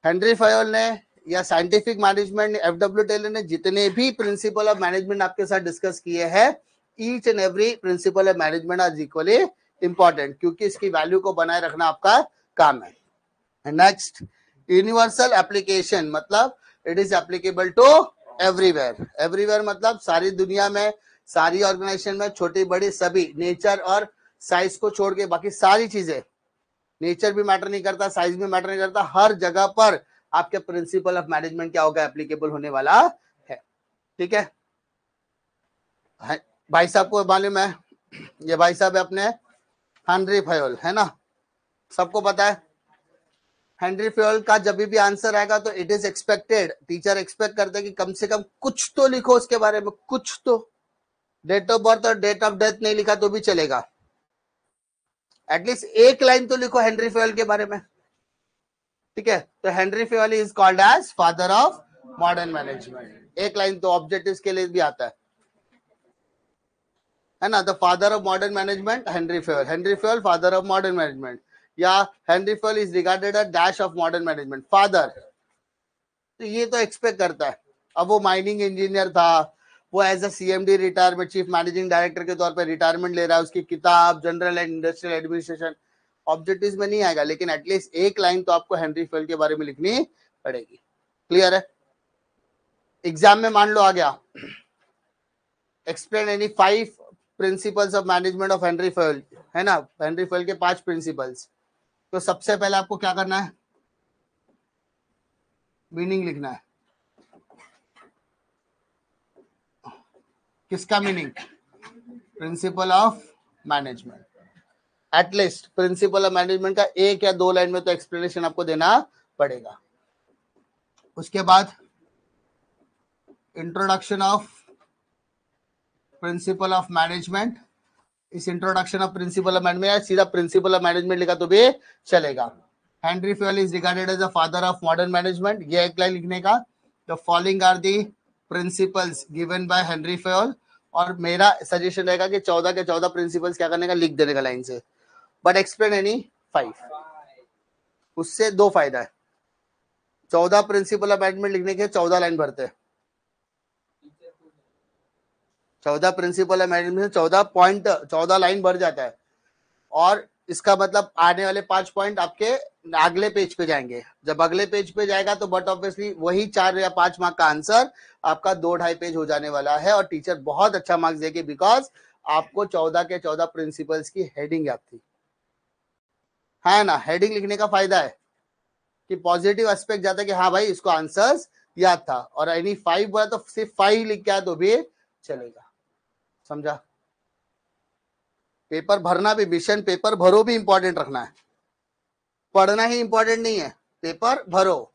हेनरी फयोल ने या साइंटिफिक मैनेजमेंट ने, एफडब्ल्यू टेलर ने जितने भी प्रिंसिपल ऑफ मैनेजमेंट आपके साथ डिस्कस किए हैं, each and every principle of management are equally important, क्योंकि इसकी वैल्यू को बनाए रखना आपका काम है। नेक्स्ट, यूनिवर्सल एप्लीकेशन मतलब it is applicable to everywhere. Everywhere मतलब सारी दुनिया में, सारी ऑर्गेनाइजेशन में, छोटी बड़ी सभी, नेचर और साइज को छोड़ के बाकी सारी चीजें, नेचर भी मैटर नहीं करता, साइज भी मैटर नहीं करता, हर जगह पर आपके प्रिंसिपल ऑफ मैनेजमेंट क्या होगा, एप्लीकेबल होने वाला है। ठीक है, भाई साहब को मालूम है, ये भाई साहब है अपने हेनरी फयोल, है ना, सबको पता है। हेनरी फयोल का जब भी आंसर आएगा तो it is expected, teacher expect करते हैं कि कम से कम कुछ तो लिखो उसके बारे में, कुछ तो। डेट ऑफ बर्थ और डेट ऑफ डेथ नहीं लिखा तो भी चलेगा, एटलीस्ट एक लाइन तो लिखो हेनरी फयोल के बारे में। ठीक है, तो Henri Fayol is called as father of modern management. एक लाइन तो ऑब्जेक्टिव्स के लिए भी आता है ना, the father of modern management Henri Fayol, Henri Fayol father of modern management, या Henri Fayol is regarded a dash of modern management, father. तो ये तो एक्सपेक्ट करता है। अब वो माइनिंग इंजीनियर था, वो as a CMD retirement, chief managing director के तौर पर रिटायरमेंट ले रहा है, उसकी किताब general and industrial administration objectives में नहीं आएगा, लेकिन एटलीस्ट एक लाइन तो आपको हेनरी फयोल के बारे में लिखनी पड़ेगी। क्लियर है? एग्जाम में मान लो आ गया, explain any 5 principles of management of Henri Fayol, है ना, हेनरी फयल के 5 प्रिंसिपल्स। तो सबसे पहले आपको क्या करना है, मीनिंग लिखना है। किसका meaning? Principal of management. At least principal of management का 1 या 2 लाइन में तो एक्सप्लेनेशन आपको देना पड़ेगा। उसके बाद introduction of principle of management. इस introduction of principle of management सीधा प्रिंसिपल ऑफ मैनेजमेंट लिखा तो भी चलेगा। Henri Fayol is regarded as a father of modern management, ये एक लाइन लिखने का। The following are the principles given by Henri Fayol, और मेरा सजेशन रहेगा कि 14 के 14 प्रिंसिपल्स क्या करने का, लिख देने का लाइन से, बट एक्सप्लेन एनी 5। उससे 2 फायदा है, 14 प्रिंसिपल ऑफ मैनेजमेंट लिखने के 14 लाइन भरते हैं, 14 principal of management 14 point 14 line भर जाता है, और इसका मतलब आने वाले 5 पॉइंट आपके अगले पेज पे जाएंगे। जब अगले पेज पे जाएगा तो बट ऑब्वियसली वही 4 या 5 मार्क का आंसर आपका 2-2.5 पेज हो जाने वाला है, और टीचर बहुत अच्छा मार्क्स देगी, बिकॉज आपको 14 के 14 प्रिंसिपल्स की हेडिंग याद थी, है ना। हेडिंग लिखने का फायदा है कि पॉजिटिव एस्पेक्ट जाता है कि हाँ भाई इसको आंसर्स याद था, और एनी 5 बोला तो सिर्फ 5 लिख के आया तो भी चलेगा, समझा। पेपर भरना भी, मिशन पेपर भरो भी इंपॉर्टेंट रखना है, पढ़ना ही इंपॉर्टेंट नहीं है, पेपर भरो।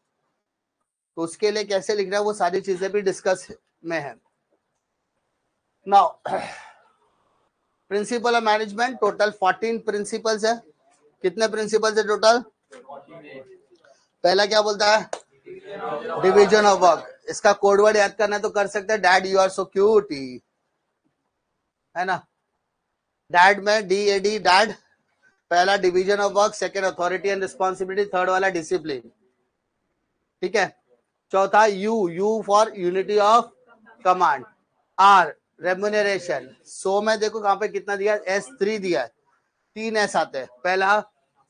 तो उसके लिए कैसे लिखना है वो सारी चीजें भी डिस्कस में है। Now principle of management total 14 principles है। कितने प्रिंसिपल्स है टोटल? पहला क्या बोलता है? Division of work. इसका कोडवर्ड याद करना है तो कर सकते हैं, dad you are so cute, है ना। डैड में DAD, डैड। पहला division of work, second authority and responsibility, third वाला डिसिप्लिन, ठीक है। चौथा U for unity of command, R remuneration. So में देखो कहां पे कितना दिया, S3 दिया है, 3 S आते हैं। पहला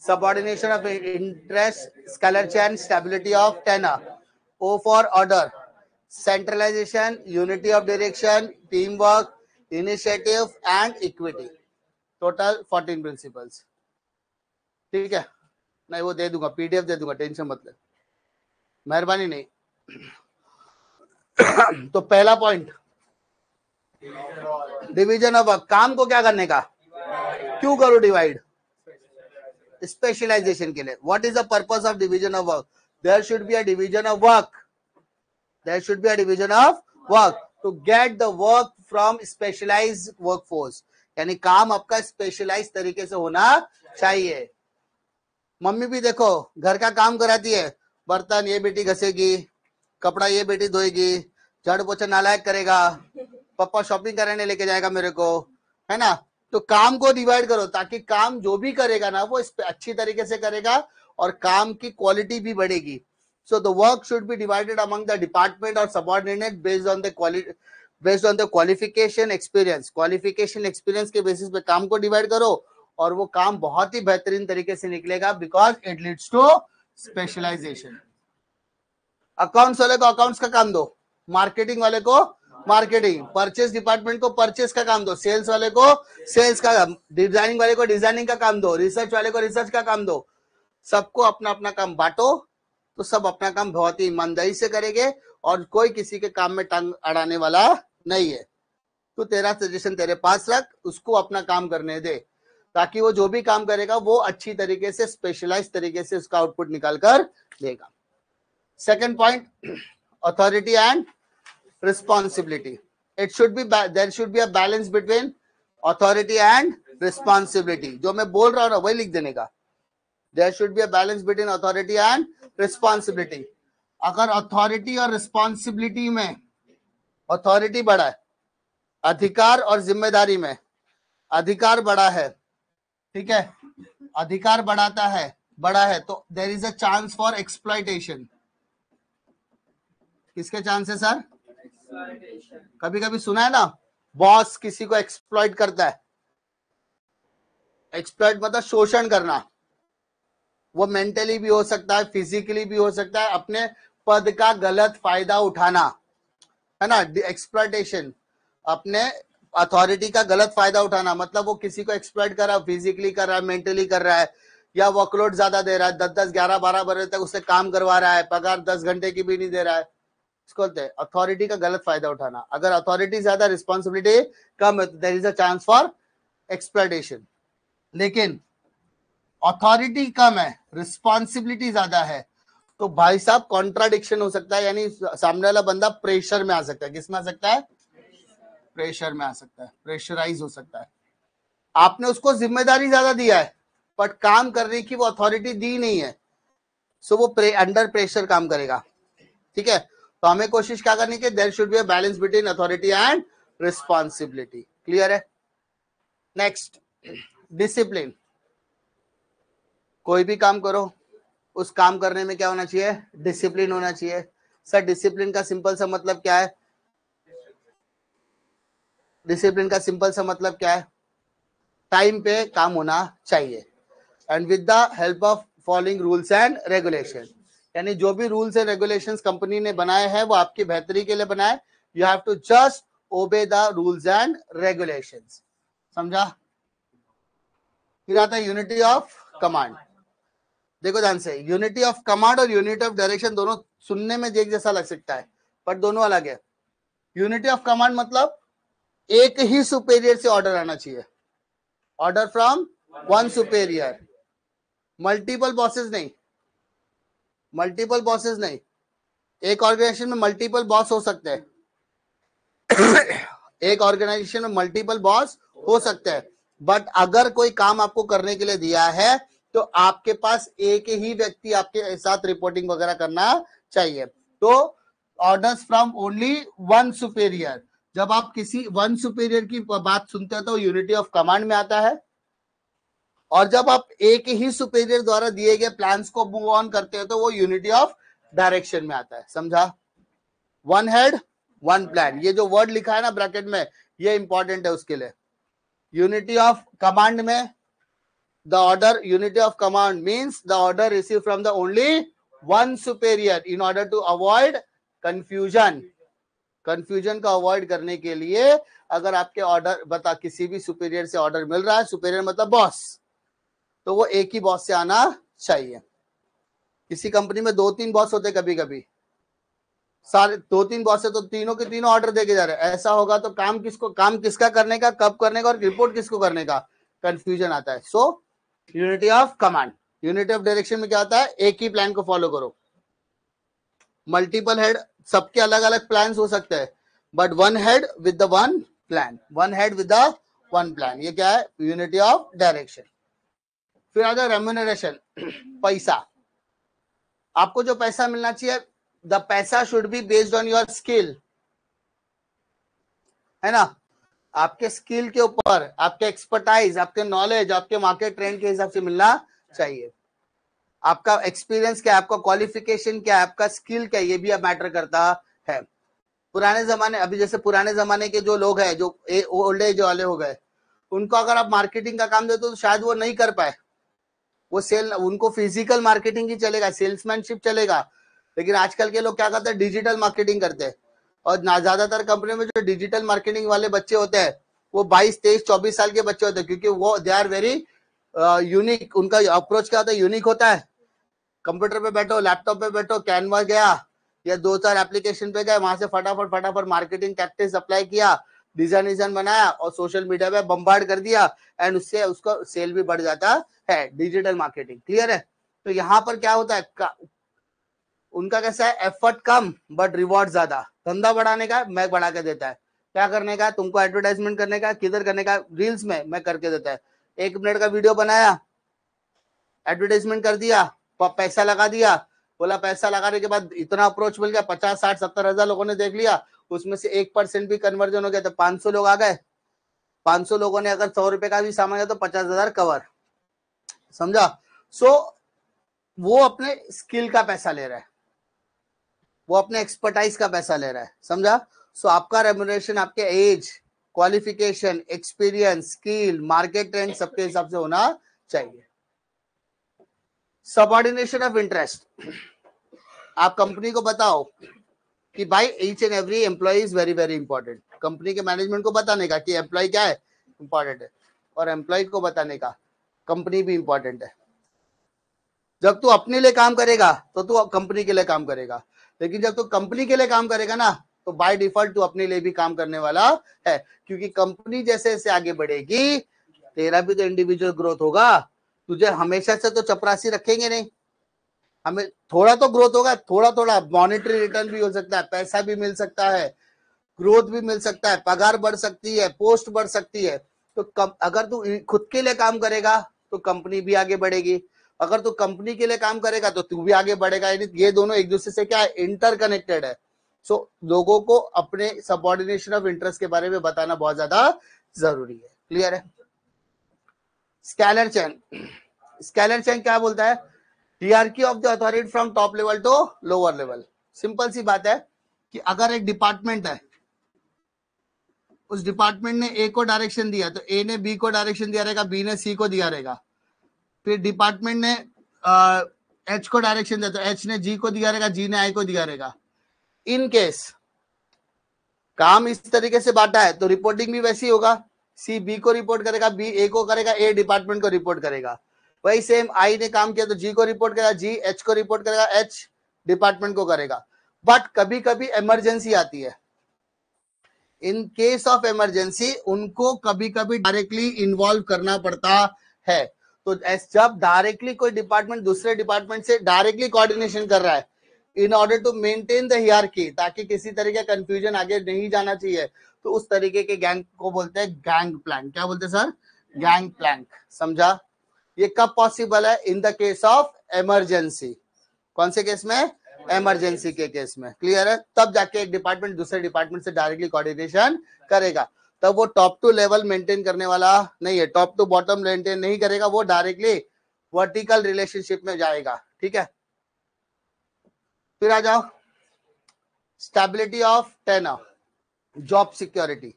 subordination of interest, scalar chain, stability of tenure. O for order, centralization, unity of direction, team work, initiative and equity. Total 14 principles, ठीक है। नहीं वो दे दूंगा, PDF दे दूंगा, टेंशन मत ले, मेहरबानी नहीं। तो पहला पॉइंट डिवीजन ऑफ वर्क, काम को क्या करने का, क्यों करो डिवाइड? स्पेशलाइजेशन के लिए। What is the purpose of division of work? There should be a division of work, there should be a division of work to get the work from specialized workforce, यानी काम आपका specialise तरीके से होना चाहिए। Mummy भी देखो घर का काम कराती है, बर्तन ये बेटी घसेगी, कपड़ा ये बेटी धोएगी, झाड़ू पोछा नालायक करेगा, पापा शॉपिंग कराने लेके जाएगा मेरे को, है ना। तो काम को डिवाइड करो ताकि काम जो भी करेगा ना वो अच्छी तरीके से करेगा और काम की क्वालिटी भी बढ़ेगी। So the work should be divided among the department और subordinate based on the quality, based on the qualification experience. Qualification experience के बेसिस पे काम को डिवाइड करो और वो काम बहुत ही बेहतरीन तरीके से निकलेगा, because it leads to specialization. Accounts वाले को अकाउंट्स का काम दो, मार्केटिंग वाले को मार्केटिंग, परचेस डिपार्टमेंट को परचेस का काम दो, सेल्स वाले को सेल्स का, डिजाइनिंग वाले को डिजाइनिंग का काम दो, रिसर्च वाले को रिसर्च का काम दो। सबको अपना अपना काम बांटो तो सब अपना काम बहुत ही ईमानदारी से करेंगे और कोई किसी के काम में टांग अड़ाने वाला नहीं है। तो तेरा सजेशन तेरे पास रख, उसको अपना काम करने दे ताकि वो जो भी काम करेगा वो अच्छी तरीके से स्पेशलाइज तरीके से उसका आउटपुट निकाल कर देगा। Second point, authority and responsibility. It should be there should be a balance between authority and responsibility. जो मैं बोल रहा हूँ ना वही लिख देने का, there should be a balance between authority and responsibility. अगर authority और responsibility में authority बड़ा है, अधिकार और जिम्मेदारी में अधिकार बड़ा है, ठीक है, अधिकार बढ़ाता है बड़ा है, तो there is a chance for exploitation. किसके चांस है सर? कभी कभी सुना है ना, बॉस किसी को एक्सप्लॉइट करता है। एक्सप्लॉइट मतलब शोषण करना, वो मेंटली भी हो सकता है, फिजिकली भी हो सकता है, अपने पद का गलत फायदा उठाना। है ना, एक्सप्लॉयटेशन, अपने अथॉरिटी का गलत फायदा उठाना, मतलब वो किसी को एक्सप्लॉइट कर रहा है, फिजिकली कर रहा है, मेंटली कर रहा है, या वर्कलोड ज्यादा दे रहा है, 10-10 11-12 बजे तक उससे काम करवा रहा है, पगार 10 घंटे की भी नहीं दे रहा है, इसको बोलते हैं अथॉरिटी का गलत फायदा उठाना। अगर अथॉरिटी ज्यादा, रिस्पॉन्सिबिलिटी कम है, तो there is a chance for exploitation. लेकिन अथॉरिटी कम है, रिस्पॉन्सिबिलिटी ज्यादा है, तो भाई साहब कॉन्ट्राडिक्शन हो सकता है, यानी सामने वाला बंदा प्रेशर में आ सकता है। किस में आ सकता है? प्रेशर में आ सकता है, प्रेशराइज हो सकता है। आपने उसको जिम्मेदारी ज्यादा दिया है, बट काम करने की वो अथॉरिटी दी नहीं है, सो वो अंडर प्रेशर काम करेगा। ठीक है, तो हमें कोशिश क्या करनी है, there should be a balance between authority and responsibility. Clear है? Next, discipline. कोई भी काम करो, उस काम करने में क्या होना चाहिए? डिसिप्लिन होना चाहिए। सर डिसिप्लिन का सिंपल सा मतलब क्या है? डिसिप्लिन का सिंपल सा मतलब क्या है? टाइम पे काम होना चाहिए, and with the help of following rules and regulation. यानी जो भी रूल्स एंड रेगुलेशंस कंपनी ने बनाए हैं वो आपकी बेहतरी के लिए बनाए। You have to just obey the rules and regulations. समझा? फिर आता है यूनिटी ऑफ कमांड। देखो ध्यान से, यूनिटी ऑफ कमांड और यूनिटी ऑफ डायरेक्शन दोनों सुनने में एक जैसा लग सकता है, पर दोनों अलग है। यूनिटी ऑफ कमांड मतलब एक ही सुपेरियर से ऑर्डर आना चाहिए, order from one superior, multiple bosses नहीं, मल्टीपल बॉसेस नहीं। एक ऑर्गेनाइजेशन में मल्टीपल बॉस हो सकते हैं एक ऑर्गेनाइजेशन में मल्टीपल बॉस हो सकते हैं, बट अगर कोई काम आपको करने के लिए दिया है तो आपके पास एक ही व्यक्ति आपके साथ रिपोर्टिंग वगैरह करना चाहिए। तो orders from only one superior, जब आप किसी वन सुपेरियर की बात सुनते हैं तो यूनिटी ऑफ कमांड में आता है, और जब आप एक ही सुपेरियर द्वारा दिए गए प्लान्स को मूव ऑन करते हैं तो वो यूनिटी ऑफ डायरेक्शन में आता है। समझा? वन हेड वन प्लान, ये जो वर्ड लिखा है ना ब्रैकेट में, ये इंपॉर्टेंट है उसके लिए। यूनिटी ऑफ कमांड में the order, unity of command means the order receive from the only one superior in order to avoid confusion. Confusion का अवॉइड करने के लिए अगर आपके ऑर्डर बता किसी भी सुपेरियर से ऑर्डर मिल रहा है, सुपेरियर मतलब बॉस, तो वो एक ही बॉस से आना चाहिए। किसी कंपनी में 2-3 बॉस होते, कभी कभी सारे 2-3 बॉस है तो तीनों के तीनों ऑर्डर देके जा रहे हैं। ऐसा होगा तो काम किसका करने का, कब करने का, और रिपोर्ट किसको करने का, कंफ्यूजन आता है। So unity of command. Unity of direction में क्या होता है? एक ही प्लान को फॉलो करो। मल्टीपल हेड, सबके अलग अलग प्लान हो सकते हैं, but one head with the one plan, one head with the one plan, ये क्या है? Unity of direction. फिर आता है रेम्यूनरेशन, पैसा। आपको जो पैसा मिलना चाहिए, द पैसा should be based on your skill, है ना, आपके स्किल के ऊपर, आपके एक्सपर्टाइज, आपके नॉलेज, आपके मार्केट ट्रेंड के हिसाब से मिलना चाहिए। आपका एक्सपीरियंस क्या है, आपका क्वालिफिकेशन क्या है, आपका स्किल क्या है, ये भी अब मैटर करता है। पुराने जमाने, अभी जैसे पुराने जमाने के जो लोग हैं, जो ओल्ड एज वाले हो गए, उनको अगर आप मार्केटिंग का काम देते हो तो शायद वो नहीं कर पाए, वो सेल, उनको फिजिकल मार्केटिंग ही चलेगा, सेल्समैनशिप चलेगा। लेकिन आजकल के लोग क्या करते हैं? डिजिटल मार्केटिंग करते हैं, और ज्यादातर कंपनी में जो डिजिटल मार्केटिंग वाले बच्चे होते हैं वो 22, 23, 24 साल के बच्चे होते हैं, क्योंकि वो दे आर वेरी यूनिक। उनका अप्रोच क्या होता है? यूनिक होता है। कंप्यूटर पे बैठो, लैपटॉप पे बैठो, कैनवा गया या 2-4 एप्लीकेशन पे गए, वहां से फटाफट मार्केटिंग टैक्टिक्स अप्लाई किया, डिजाइन बनाया और सोशल मीडिया पे बम्बार्ड कर दिया, एंड उससे उसका सेल भी बढ़ जाता है। Digital marketing. क्लियर है? तो यहाँ पर क्या होता है, उनका कैसा है? एफर्ट कम बट रिवॉर्ड ज्यादा। धंधा बढ़ाने का मैं बढ़ा के देता है, क्या करने का? तुमको एडवर्टाइजमेंट करने का, किधर करने का? रील्स में मैं करके देता है। 1 मिनट का वीडियो बनाया, एडवर्टाइजमेंट कर दिया, पैसा लगा दिया, बोला पैसा लगाने के बाद इतना अप्रोच मिल गया, 50, 60, 70 हजार लोगों ने देख लिया, उसमें से 1% भी कन्वर्जन हो गया तो 500 लोग आ गए। 500 लोगों ने अगर 100 रुपए का भी सामान गया तो 50,000 कवर। समझा? सो वो अपने स्किल का पैसा ले रहा है, वो अपने एक्सपर्टाइज का पैसा ले रहा है। समझा? सो आपका रेम्यूनरेशन आपके age, qualification, experience, skill, market trend सबके हिसाब से होना चाहिए। Subordination of interest. आप कंपनी को बताओ कि भाई each and every employee is very very important. Company के मैनेजमेंट को बताने का कि एम्प्लॉय क्या है, इंपॉर्टेंट है, और एम्प्लॉय को बताने का कंपनी भी इंपॉर्टेंट है। जब तू अपने लिए काम करेगा तो तू कंपनी के लिए काम करेगा, लेकिन जब तू कंपनी के लिए काम करेगा ना तो बाय डिफॉल्ट तू अपने लिए भी काम करने वाला है, क्योंकि कंपनी जैसे जैसे आगे बढ़ेगी तेरा भी तो इंडिविजुअल ग्रोथ होगा। तुझे हमेशा से तो चपरासी रखेंगे नहीं, हमें थोड़ा तो ग्रोथ होगा, थोड़ा थोड़ा मॉनेटरी रिटर्न भी हो सकता है, पैसा भी मिल सकता है, ग्रोथ भी मिल सकता है, पगार बढ़ सकती है, पोस्ट बढ़ सकती है। तो अगर तू खुद के लिए काम करेगा तो कंपनी भी आगे बढ़ेगी, अगर तू कंपनी के लिए काम करेगा तो तू भी आगे बढ़ेगा। यानी ये दोनों एक दूसरे से क्या है, इंटरकनेक्टेड है। सो लोगों को अपने सबऑर्डिनेशन ऑफ इंटरेस्ट के बारे में बताना बहुत ज्यादा जरूरी है। क्लियर है? स्केलर चेन, स्केलर चेन क्या बोलता है? Hierarchy of the authority from top level to lower level. Simple सी बात है कि अगर एक डिपार्टमेंट है, उस डिपार्टमेंट ने ए को डायरेक्शन दिया तो ए ने बी को डायरेक्शन दिया रहेगा, बी ने सी को दिया रहेगा। फिर डिपार्टमेंट ने एच को डायरेक्शन दिया तो एच ने जी को दिया रहेगा, जी ने आई को दिया रहेगा। इन केस काम इस तरीके से बांटा है तो रिपोर्टिंग भी वैसी होगा, सी बी को रिपोर्ट करेगा, बी ए को करेगा, ए डिपार्टमेंट को रिपोर्ट करेगा। वही सेम आई ने काम किया तो जी को रिपोर्ट करेगा, जी एच को रिपोर्ट करेगा, एच डिपार्टमेंट को करेगा। बट कभी कभी इमरजेंसी आती है, इन केस ऑफ इमरजेंसी उनको कभी कभी डायरेक्टली इन्वॉल्व करना पड़ता है। तो जब डायरेक्टली कोई डिपार्टमेंट दूसरे डिपार्टमेंट से डायरेक्टली कोऑर्डिनेशन कर रहा है in order to maintain the hierarchy, ताकि किसी तरीके का कंफ्यूजन आगे नहीं जाना चाहिए, तो उस तरीके के गैंग को बोलते हैं गैंग प्लैंक। क्या बोलते हैं सर? Gang Planck. समझा? ये कब पॉसिबल है? In the case of emergency. कौन से केस में? इमरजेंसी के केस में। क्लियर है? तब जाके एक डिपार्टमेंट दूसरे डिपार्टमेंट से डायरेक्टली कोऑर्डिनेशन करेगा, तब वो टॉप टू लेवल मेंटेन करने वाला नहीं है, टॉप टू बॉटम मेंटेन नहीं करेगा, वो डायरेक्टली वर्टिकल रिलेशनशिप में जाएगा। ठीक है? फिर आ जाओ stability of tenure, job security.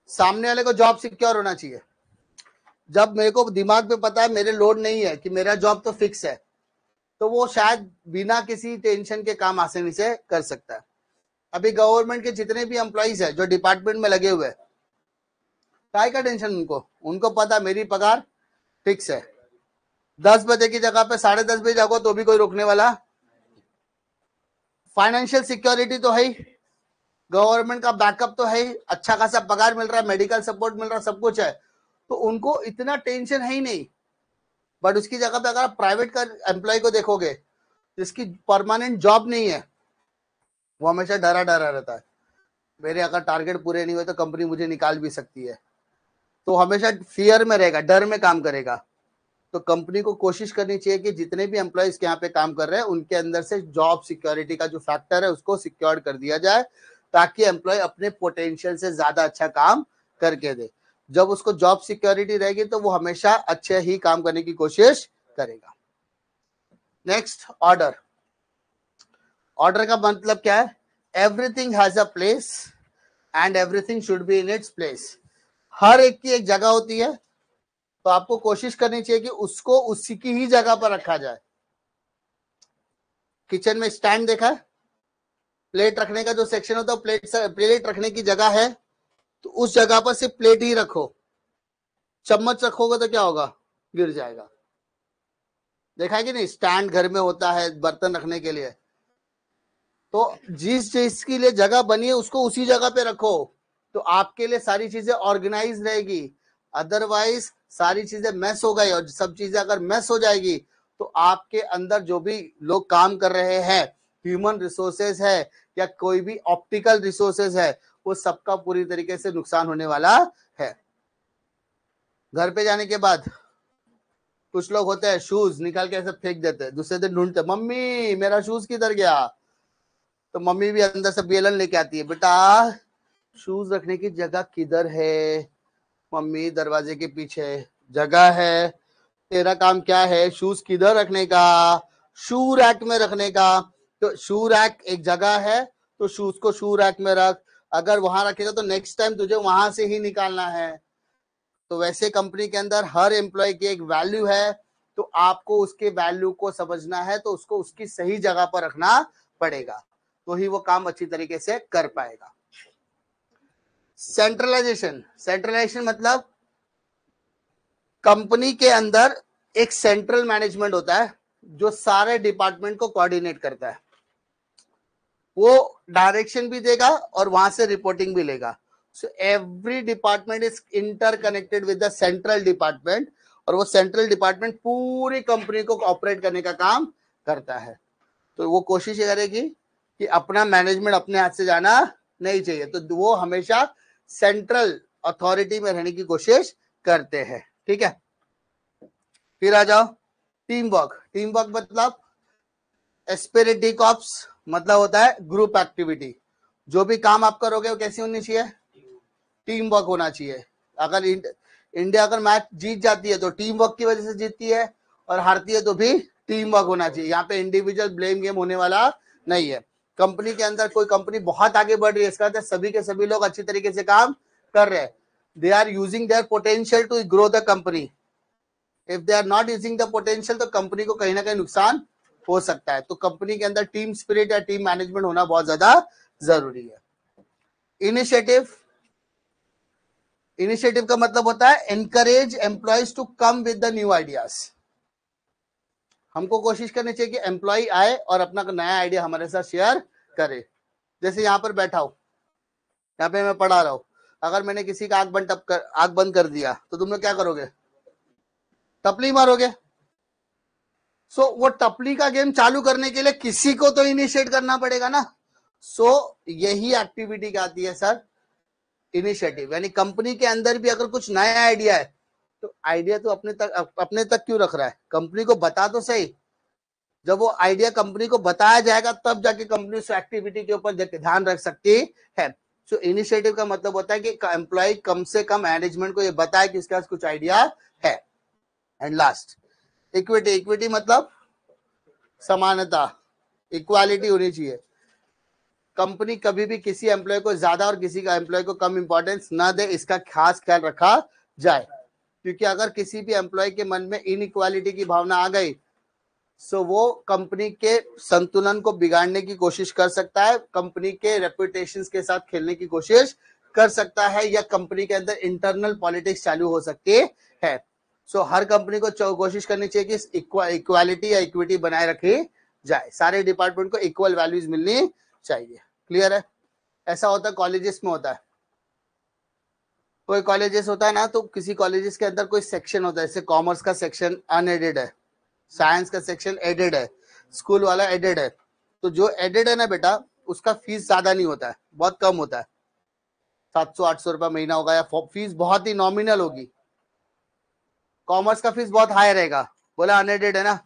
सामने वाले को जॉब सिक्योर होना चाहिए। जब मेरे को दिमाग में पता है मेरे लोड नहीं है, कि मेरा जॉब तो फिक्स है, तो वो शायद बिना किसी टेंशन के काम आसानी से कर सकता है। अभी गवर्नमेंट के जितने भी एम्प्लॉइज है जो डिपार्टमेंट में लगे हुए, काय का टेंशन उनको? उनको पता मेरी पगार फिक्स है, 10 बजे की जगह पे 10:30 बजे जाओ तो भी कोई रोकने वाला। फाइनेंशियल सिक्योरिटी तो है ही, गवर्नमेंट का बैकअप तो है ही, अच्छा खासा पगार मिल रहा है, मेडिकल सपोर्ट मिल रहा है, सब कुछ है, तो उनको इतना टेंशन है ही नहीं। बट उसकी जगह पे अगर प्राइवेट का एम्प्लॉय को देखोगे जिसकी परमानेंट जॉब नहीं है, वो हमेशा डरा डरा रहता है, मेरे अगर टारगेट पूरे नहीं हुए तो कंपनी मुझे निकाल भी सकती है, तो हमेशा फियर में रहेगा, डर में काम करेगा। तो कंपनी को कोशिश करनी चाहिए कि जितने भी एम्प्लॉइज यहाँ पे काम कर रहे हैं उनके अंदर से जॉब सिक्योरिटी का जो फैक्टर है उसको सिक्योर कर दिया जाए, ताकि एम्प्लॉय अपने पोटेंशियल से ज्यादा अच्छा काम करके दे। जब उसको जॉब सिक्योरिटी रहेगी तो वो हमेशा अच्छे ही काम करने की कोशिश करेगा। Next, order. ऑर्डर का मतलब क्या है? Everything has a place and everything should be in its place. हर एक की एक जगह होती है, तो आपको कोशिश करनी चाहिए कि उसको उसी की ही जगह पर रखा जाए। किचन में स्टैंड देखा है, प्लेट रखने का जो सेक्शन होता है, प्लेट रखने की जगह है, तो उस जगह पर सिर्फ प्लेट ही रखो। चम्मच रखोगे तो क्या होगा? गिर जाएगा। देखा है कि नहीं? स्टैंड घर में होता है बर्तन रखने के लिए, तो जिस चीज के लिए जगह बनी है उसको उसी जगह पे रखो, तो आपके लिए सारी चीजें ऑर्गेनाइज रहेगी। अदरवाइज सारी चीजें मैस हो गई, और सब चीजें अगर मैस हो जाएगी तो आपके अंदर जो भी लोग काम कर रहे हैं, ह्यूमन रिसोर्सेज है या कोई भी ऑप्टिकल रिसोर्सेज है, वो सबका पूरी तरीके से नुकसान होने वाला है। घर पे जाने के बाद कुछ लोग होते हैं शूज निकाल के ऐसे फेंक देते हैं, दूसरे दिन ढूंढते, मम्मी मेरा शूज किधर गया? तो मम्मी भी अंदर से बेलन लेके आती है, बेटा शूज रखने की जगह किधर है? मम्मी दरवाजे के पीछे जगह है, तेरा काम क्या है? शूज किधर रखने का? शू रैक में रखने का। तो शू रैक एक जगह है, तो शूज को शू रैक में रख। अगर वहां रखेगा तो नेक्स्ट टाइम तुझे वहां से ही निकालना है। तो वैसे कंपनी के अंदर हर एम्प्लॉय की एक वैल्यू है, तो आपको उसके वैल्यू को समझना है, तो उसको उसकी सही जगह पर रखना पड़ेगा। तो ही वो काम अच्छी तरीके से कर पाएगा। सेंट्रलाइजेशन, सेंट्रलाइजेशन मतलब कंपनी के अंदर एक सेंट्रल मैनेजमेंट होता है जो सारे डिपार्टमेंट को कोऑर्डिनेट करता है, वो डायरेक्शन भी देगा और वहां से रिपोर्टिंग भी लेगा। So every department is interconnected with the central department, और वो सेंट्रल डिपार्टमेंट पूरी कंपनी को ऑपरेट करने का काम करता है। तो वो कोशिश ये करेगी कि अपना मैनेजमेंट अपने हाथ से जाना नहीं चाहिए, तो वो हमेशा सेंट्रल अथॉरिटी में रहने की कोशिश करते हैं। ठीक है, फिर आ जाओ टीम वर्क। टीम वर्क मतलब एस्पिरिट कॉप्स मतलब होता है ग्रुप एक्टिविटी। जो भी काम आप करोगे वो कैसी होनी चाहिए, टीम वर्क होना चाहिए। अगर इंडिया अगर मैच जीत जाती है तो टीम वर्क की वजह से जीतती है, और हारती है तो भी टीम वर्क होना चाहिए। यहाँ पे इंडिविजुअल ब्लेम गेम होने वाला नहीं है। कंपनी के अंदर कोई कंपनी बहुत आगे बढ़ रही है, इसका सभी के सभी लोग अच्छी तरीके से काम कर रहे हैं, they are using their potential to grow the company. If they are not using the potential तो कंपनी को कहीं ना कहीं नुकसान हो सकता है। तो कंपनी के अंदर टीम स्पिरिट या टीम मैनेजमेंट होना बहुत ज्यादा जरूरी है। इनिशिएटिव, इनिशिएटिव का मतलब होता है encourage employees to come with the new ideas. हमको कोशिश करनी चाहिए कि एम्प्लॉय आए और अपना नया आइडिया हमारे साथ शेयर करे। जैसे यहाँ पर बैठा हूं, यहाँ पे मैं पढ़ा रहा हूं, अगर मैंने किसी का आग बंद कर दिया तो तुम लोग क्या करोगे, टपली मारोगे। सो वो टपली का गेम चालू करने के लिए किसी को तो इनिशिएट करना पड़ेगा ना। सो यही एक्टिविटी क्या आती है सर, इनिशिएटिव। यानी कंपनी के अंदर भी अगर कुछ नया आइडिया है तो आइडिया तो अपने तक क्यों रख रहा है, कंपनी को बता तो सही। जब वो आइडिया कंपनी को बताया जाएगा तब जाके कंपनी उस एक्टिविटी के ऊपर ध्यान रख सकती है। सो इनिशिएटिव का मतलब होता है कि एम्प्लॉय कम से कम मैनेजमेंट को ये बताए कि इसके पास कुछ आइडिया है। एंड लास्ट इक्विटी, इक्विटी मतलब समानता, इक्वालिटी होनी चाहिए। कंपनी कभी भी किसी एम्प्लॉय को ज्यादा और किसी का एम्प्लॉय को कम इंपॉर्टेंस ना दे, इसका खास ख्याल रखा जाए। क्योंकि अगर किसी भी एम्प्लॉय के मन में इनइक्वालिटी की भावना आ गई सो वो कंपनी के संतुलन को बिगाड़ने की कोशिश कर सकता है, कंपनी के रेपुटेशन के साथ खेलने की कोशिश कर सकता है, या कंपनी के अंदर इंटरनल पॉलिटिक्स चालू हो सकती है। सो हर कंपनी को कोशिश करनी चाहिए कि इक्वालिटी या इक्विटी बनाए रखी जाए, सारे डिपार्टमेंट को इक्वल वैल्यूज मिलनी चाहिए। क्लियर है? ऐसा होता है कॉलेजेस में होता है, कोई कॉलेजेस होता है ना, तो किसी कॉलेजेस के अंदर कोई सेक्शन होता है, जैसे कॉमर्स का सेक्शन अनएडेड है, साइंस का सेक्शन एडेड है, स्कूल वाला एडेड है। तो जो एडेड है ना बेटा, उसका फीस ज्यादा नहीं होता है, बहुत कम होता है, 700-800 रुपया महीना होगा, या फीस बहुत ही नॉमिनल होगी। कॉमर्स का फीस बहुत हाई रहेगा, बोला अनएडेड है ना,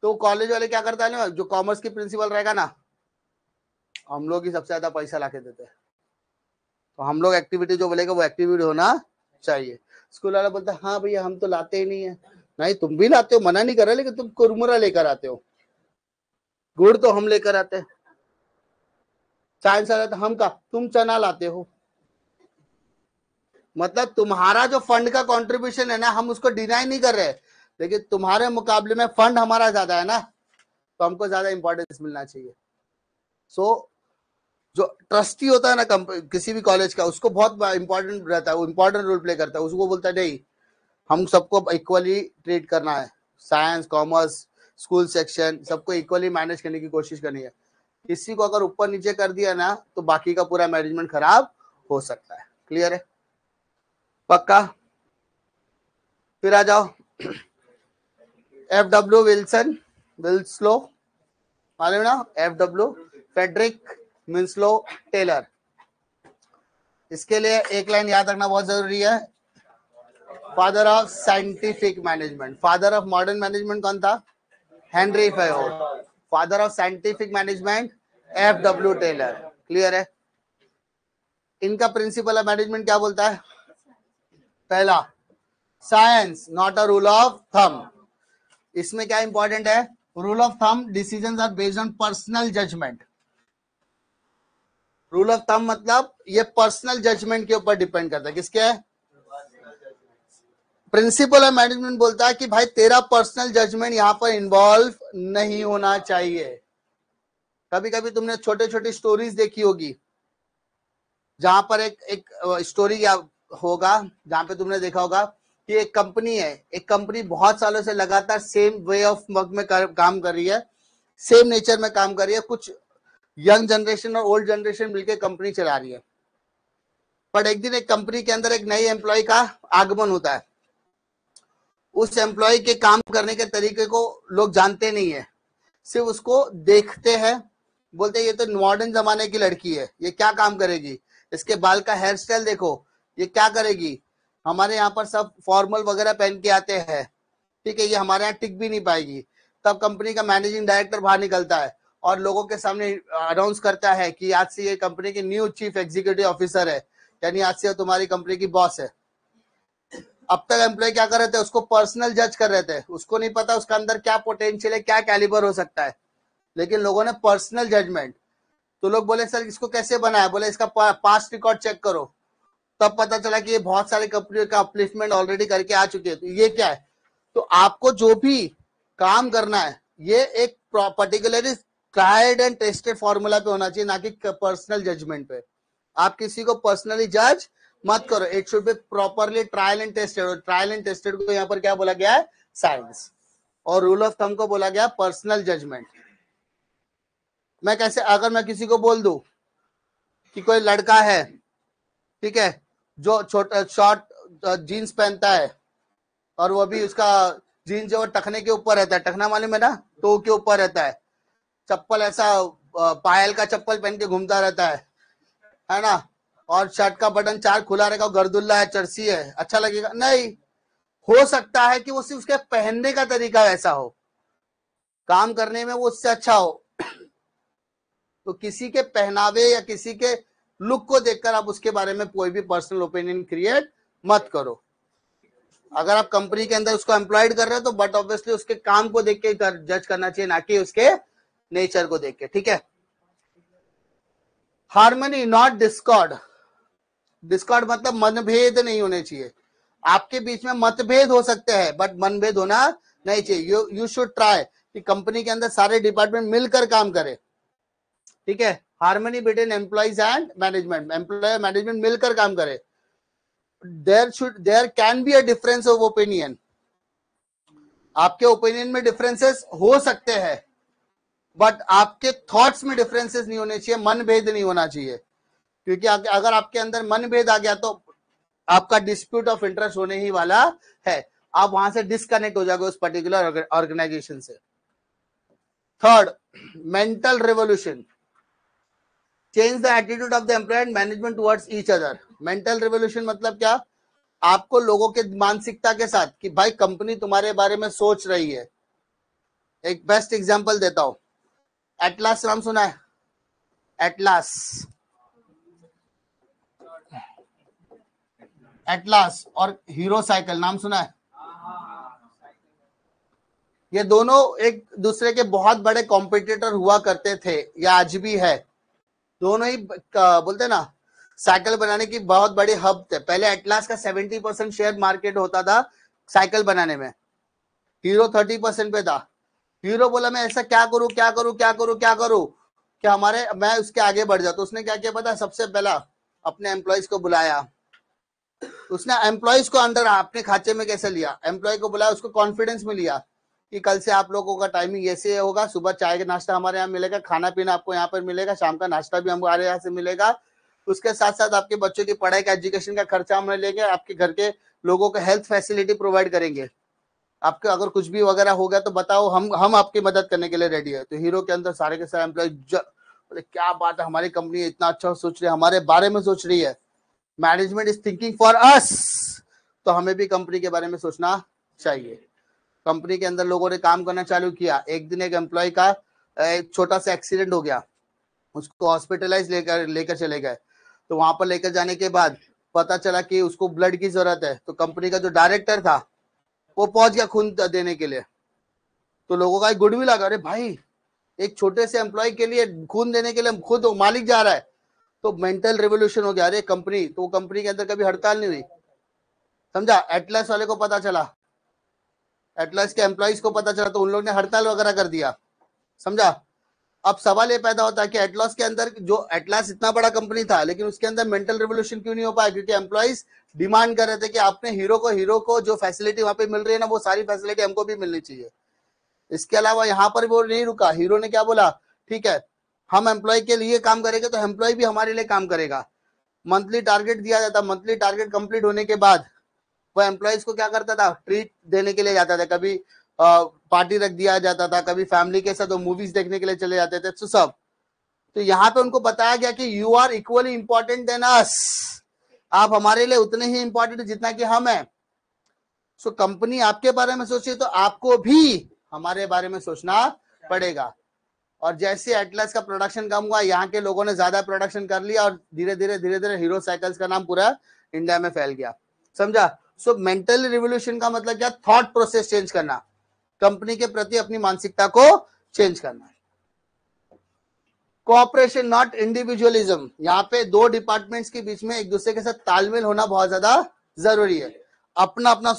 तो कॉलेज वाले क्या करता है ना, जो कॉमर्स की प्रिंसिपल रहेगा ना, हम लोग ही सबसे ज्यादा पैसा लाके देते हैं, तो हम लोग एक्टिविटी जो बोलेगा वो एक्टिविटी होना चाहिए। स्कूल वाला बोलता है हाँ भैया हम तो लाते ही नहीं है। नहीं, तुम भी लाते हो, मना नहीं कर रहे, लेकिन तुम कुरमुरा लेकर आते हो, गुड़ तो हम लेकर आते हैं। साइंस वाला तो हम का, तुम चना लाते हो। मतलब तुम्हारा जो फंड का कंट्रीब्यूशन है ना, हम उसको डिनाई नहीं कर रहे, लेकिन तुम्हारे मुकाबले में फंड हमारा ज्यादा है ना, तो हमको ज्यादा इंपॉर्टेंस मिलना चाहिए। सो जो ट्रस्टी होता है ना किसी भी कॉलेज का, उसको बहुत इंपॉर्टेंट रहता है, वो इंपॉर्टेंट रोल प्ले करता है। उसको बोलता है नहीं, हम सबको इक्वली ट्रीट करना है, साइंस कॉमर्स स्कूल सेक्शन सबको इक्वली मैनेज करने की कोशिश करनी है। किसी को अगर ऊपर नीचे कर दिया ना तो बाकी का पूरा मैनेजमेंट खराब हो सकता है। क्लियर है? पक्का? फिर आ जाओ FW विल्सलो, मालूम ना, FW फेडरिक विल्सलो टेलर। इसके लिए एक लाइन याद रखना बहुत जरूरी है, father of scientific management. Father of modern management कौन था? Henri Fayol. Father of scientific management FW Taylor. Clear है? इनका प्रिंसिपल ऑफ मैनेजमेंट क्या बोलता है? पहला, science not a rule of thumb. इसमें क्या इंपॉर्टेंट है? Rule of thumb, decisions are based on personal judgement. Rule of thumb मतलब ये पर्सनल जजमेंट के ऊपर डिपेंड करता है। किसके? प्रिंसिपल ऑफ मैनेजमेंट बोलता है कि भाई तेरा पर्सनल जजमेंट यहां पर इन्वॉल्व नहीं होना चाहिए। कभी कभी तुमने छोटे छोटी स्टोरीज देखी होगी, जहां पर एक स्टोरी होगा जहां पे तुमने देखा होगा कि एक कंपनी है, एक कंपनी बहुत सालों से लगातार सेम वे ऑफ वर्क में काम कर रही है, सेम नेचर में काम कर रही है, कुछ यंग जनरेशन और ओल्ड जनरेशन मिलकर कंपनी चला रही है। बट एक दिन एक कंपनी के अंदर एक नई एम्प्लॉय का आगमन होता है। उस एम्प्लॉय के काम करने के तरीके को लोग जानते नहीं है, सिर्फ उसको देखते हैं, बोलते हैं ये तो मॉडर्न जमाने की लड़की है, ये क्या काम करेगी, इसके बाल का हेयर स्टाइल देखो, ये क्या करेगी, हमारे यहाँ पर सब फॉर्मल वगैरह पहन के आते हैं, ठीक है, ये हमारे यहाँ टिक भी नहीं पाएगी। तब कंपनी का मैनेजिंग डायरेक्टर बाहर निकलता है और लोगों के सामने अनाउंस करता है कि आज से ये कंपनी की न्यू चीफ एग्जीक्यूटिव ऑफिसर है, यानी आज से तुम्हारी कंपनी की बॉस है। अब तक एम्प्लॉय क्या कर रहे थे, उसको पर्सनल जज कर रहे थे, उसको नहीं पता उसका अंदर क्या पोटेंशियल है, क्या कैलिबर हो सकता है, लेकिन लोगों ने पर्सनल जजमेंट। तो लोग बोले सर इसको कैसे बनाया, बोले इसका पास्ट रिकॉर्ड चेक करो। तब पता चला कि ये बहुत सारी कंपनियों का अपलिफ्टमेंट ऑलरेडी करके आ चुके हैं। तो ये क्या है, तो आपको जो भी काम करना है ये एक particularly tried and tested formula पे होना चाहिए, ना कि पर्सनल जजमेंट पे। आप किसी को पर्सनली जज मत करो, it should be properly trial and tested. और ट्रायल एंड टेस्टेड को यहाँ पर क्या बोला गया है, साइंस, और रूल ऑफ थंब को बोला गया पर्सनल जजमेंट। मैं कैसे, अगर मैं किसी को बोल दूं कि कोई लड़का है, ठीक है, जो छोटा शॉर्ट जीन्स पहनता है और वो भी उसका जीन्स जो टखने के ऊपर रहता है, टखना मालूम है ना, तो के ऊपर रहता है, चप्पल ऐसा पायल का चप्पल पहन के घूमता रहता है ना, और शर्ट का बटन 4 खुला रहेगा, गर्दुल्ला है, चर्सी है, अच्छा लगेगा नहीं। हो सकता है कि वो सिर्फ उसके पहनने का तरीका वैसा हो, काम करने में वो उससे अच्छा हो। तो किसी के पहनावे या किसी के लुक को देखकर आप उसके बारे में कोई भी पर्सनल ओपिनियन क्रिएट मत करो। अगर आप कंपनी के अंदर उसको एम्प्लॉयड कर रहे हो तो बट ऑब्वियसली उसके काम को देख के जज करना चाहिए, ना कि उसके नेचर को देख के, ठीक है। Harmony not Discord. डिस्कॉर्ड मतलब मनभेद नहीं होने चाहिए, आपके बीच में मतभेद हो सकते हैं बट मनभेद होना नहीं चाहिए। यू शुड ट्राई कि कंपनी के अंदर सारे डिपार्टमेंट मिलकर काम करे, ठीक है। Harmony between employees and management, employee management मिलकर काम करे। There can be a difference of opinion, आपके ओपिनियन में डिफरेंसेस हो सकते हैं बट आपके थॉट्स में डिफरेंसेस नहीं होने चाहिए, मनभेद नहीं होना चाहिए, क्योंकि अगर आपके अंदर मनभेद आ गया तो आपका डिस्प्यूट ऑफ इंटरेस्ट होने ही वाला है, आप वहां से डिस्कनेक्ट हो जाओगे उस पर्टिकुलर ऑर्गेनाइजेशन से। Third, mental revolution, change the attitude of the employee and management towards each other. Mental revolution मतलब क्या, आपको लोगों के मानसिकता के साथ कि भाई कंपनी तुम्हारे बारे में सोच रही है। एक बेस्ट एग्जांपल देता हूं, एटलास नाम सुना है, एटलास, एटलास और हीरो साइकिल नाम सुना है। ये दोनों एक दूसरे के बहुत बड़े कॉम्पिटिटर हुआ करते थे, या आज भी है। दोनों ही बोलते ना साइकिल बनाने की बहुत बड़ी हब थे। पहले एटलास का 70% शेयर मार्केट होता था साइकिल बनाने में, हीरो 30% पे था। हीरो बोला मैं ऐसा क्या करूं क्या करूं क्या करूं क्या करूं कि हमारे मैं उसके आगे बढ़ जाता। उसने क्या किया पता, सबसे पहला अपने एम्प्लॉयज को बुलाया, उसने एम्प्लॉयज को अंडर अपने खांचे में कैसे लिया, एम्प्लॉय को बुलाया, उसको कॉन्फिडेंस में लिया कि कल से आप लोगों का टाइमिंग ऐसे होगा, सुबह चाय का नाश्ता हमारे यहाँ मिलेगा, खाना पीना आपको यहाँ पर मिलेगा, शाम का नाश्ता भी हमारे यहाँ से मिलेगा, उसके साथ साथ आपके बच्चों की पढ़ाई का एजुकेशन का खर्चा हम लेंगे, आपके घर के लोगों को हेल्थ फैसिलिटी प्रोवाइड करेंगे, आपके अगर कुछ भी वगैरह हो गया तो बताओ, हम आपकी मदद करने के लिए रेडी है। तो हीरो के अंदर सारे के सारे एम्प्लॉय क्या बात है, हमारी कंपनी इतना अच्छा सोच रही है, हमारे बारे में सोच रही है, management is thinking for us, तो हमें भी कंपनी के बारे में सोचना चाहिए। कंपनी के अंदर लोगों ने काम करना चालू किया। एक दिन एक एम्प्लॉय का एक छोटा सा एक्सीडेंट हो गया, उसको हॉस्पिटलाइज लेकर चले गए। तो वहां पर लेकर जाने के बाद पता चला कि उसको ब्लड की जरूरत है। तो कंपनी का जो डायरेक्टर था वो पहुंच गया खून देने के लिए। तो लोगों का एक गुडविल आ गया, अरे भाई एक छोटे से एम्प्लॉय के लिए खून देने के लिए खुद मालिक जा रहा है। तो मेंटल रेवोल्यूशन हो गया, अरे कंपनी, तो कंपनी के अंदर कभी हड़ताल नहीं हुई, समझा। एटलस वाले को पता चला, एटलस के एम्प्लॉइज को पता चला, तो उन लोगों ने हड़ताल वगैरह कर दिया, समझा। अब सवाल ये पैदा होता है कि एटलॉस के अंदर, जो एटलास इतना बड़ा कंपनी था लेकिन उसके अंदर मेंटल रिवोल्यूशन क्यों नहीं हो पाया? क्योंकि एम्प्लॉइज डिमांड कर रहे थे कि आपने हीरो को जो फैसिलिटी वहां पे मिल रही है ना, वो सारी फैसिलिटी हमको भी मिलनी चाहिए। इसके अलावा यहाँ पर वो नहीं रुका, हीरो ने क्या बोला, ठीक है हम एम्प्लॉय के लिए काम करेंगे तो एम्प्लॉय भी हमारे लिए काम करेगा। मंथली टारगेट दिया जाता, मंथली टारगेट कंप्लीट होने के बाद वो एम्प्लॉयज को क्या करता था, ट्रीट देने के लिए जाता था, कभी पार्टी रख दिया जाता था, कभी फैमिली के साथ मूवीज देखने के लिए चले जाते थे, तो सब। तो यहाँ पे उनको बताया गया कि you are equally important than us, आप हमारे लिए उतने ही इंपॉर्टेंट जितना कि हम है। सो कंपनी आपके बारे में सोचे तो आपको भी हमारे बारे में सोचना पड़ेगा। और जैसे एटलस का प्रोडक्शन कम हुआ, यहाँ के लोगों ने ज्यादा प्रोडक्शन कर लिया और धीरे धीरे हीरो साइकिल्स का नाम पूरा इंडिया में फैल गया। समझा? सो मेंटल रिवोल्यूशन का मतलब क्या? थॉट प्रोसेस चेंज करना, कंपनी के प्रति अपनी मानसिकता को चेंज करना। कोऑपरेशन नॉट इंडिविजुअलिज्म, यहाँ पे दो डिपार्टमेंट्स के बीच में एक दूसरे के साथ तालमेल होना बहुत ज्यादा जरूरी है। अपना अपना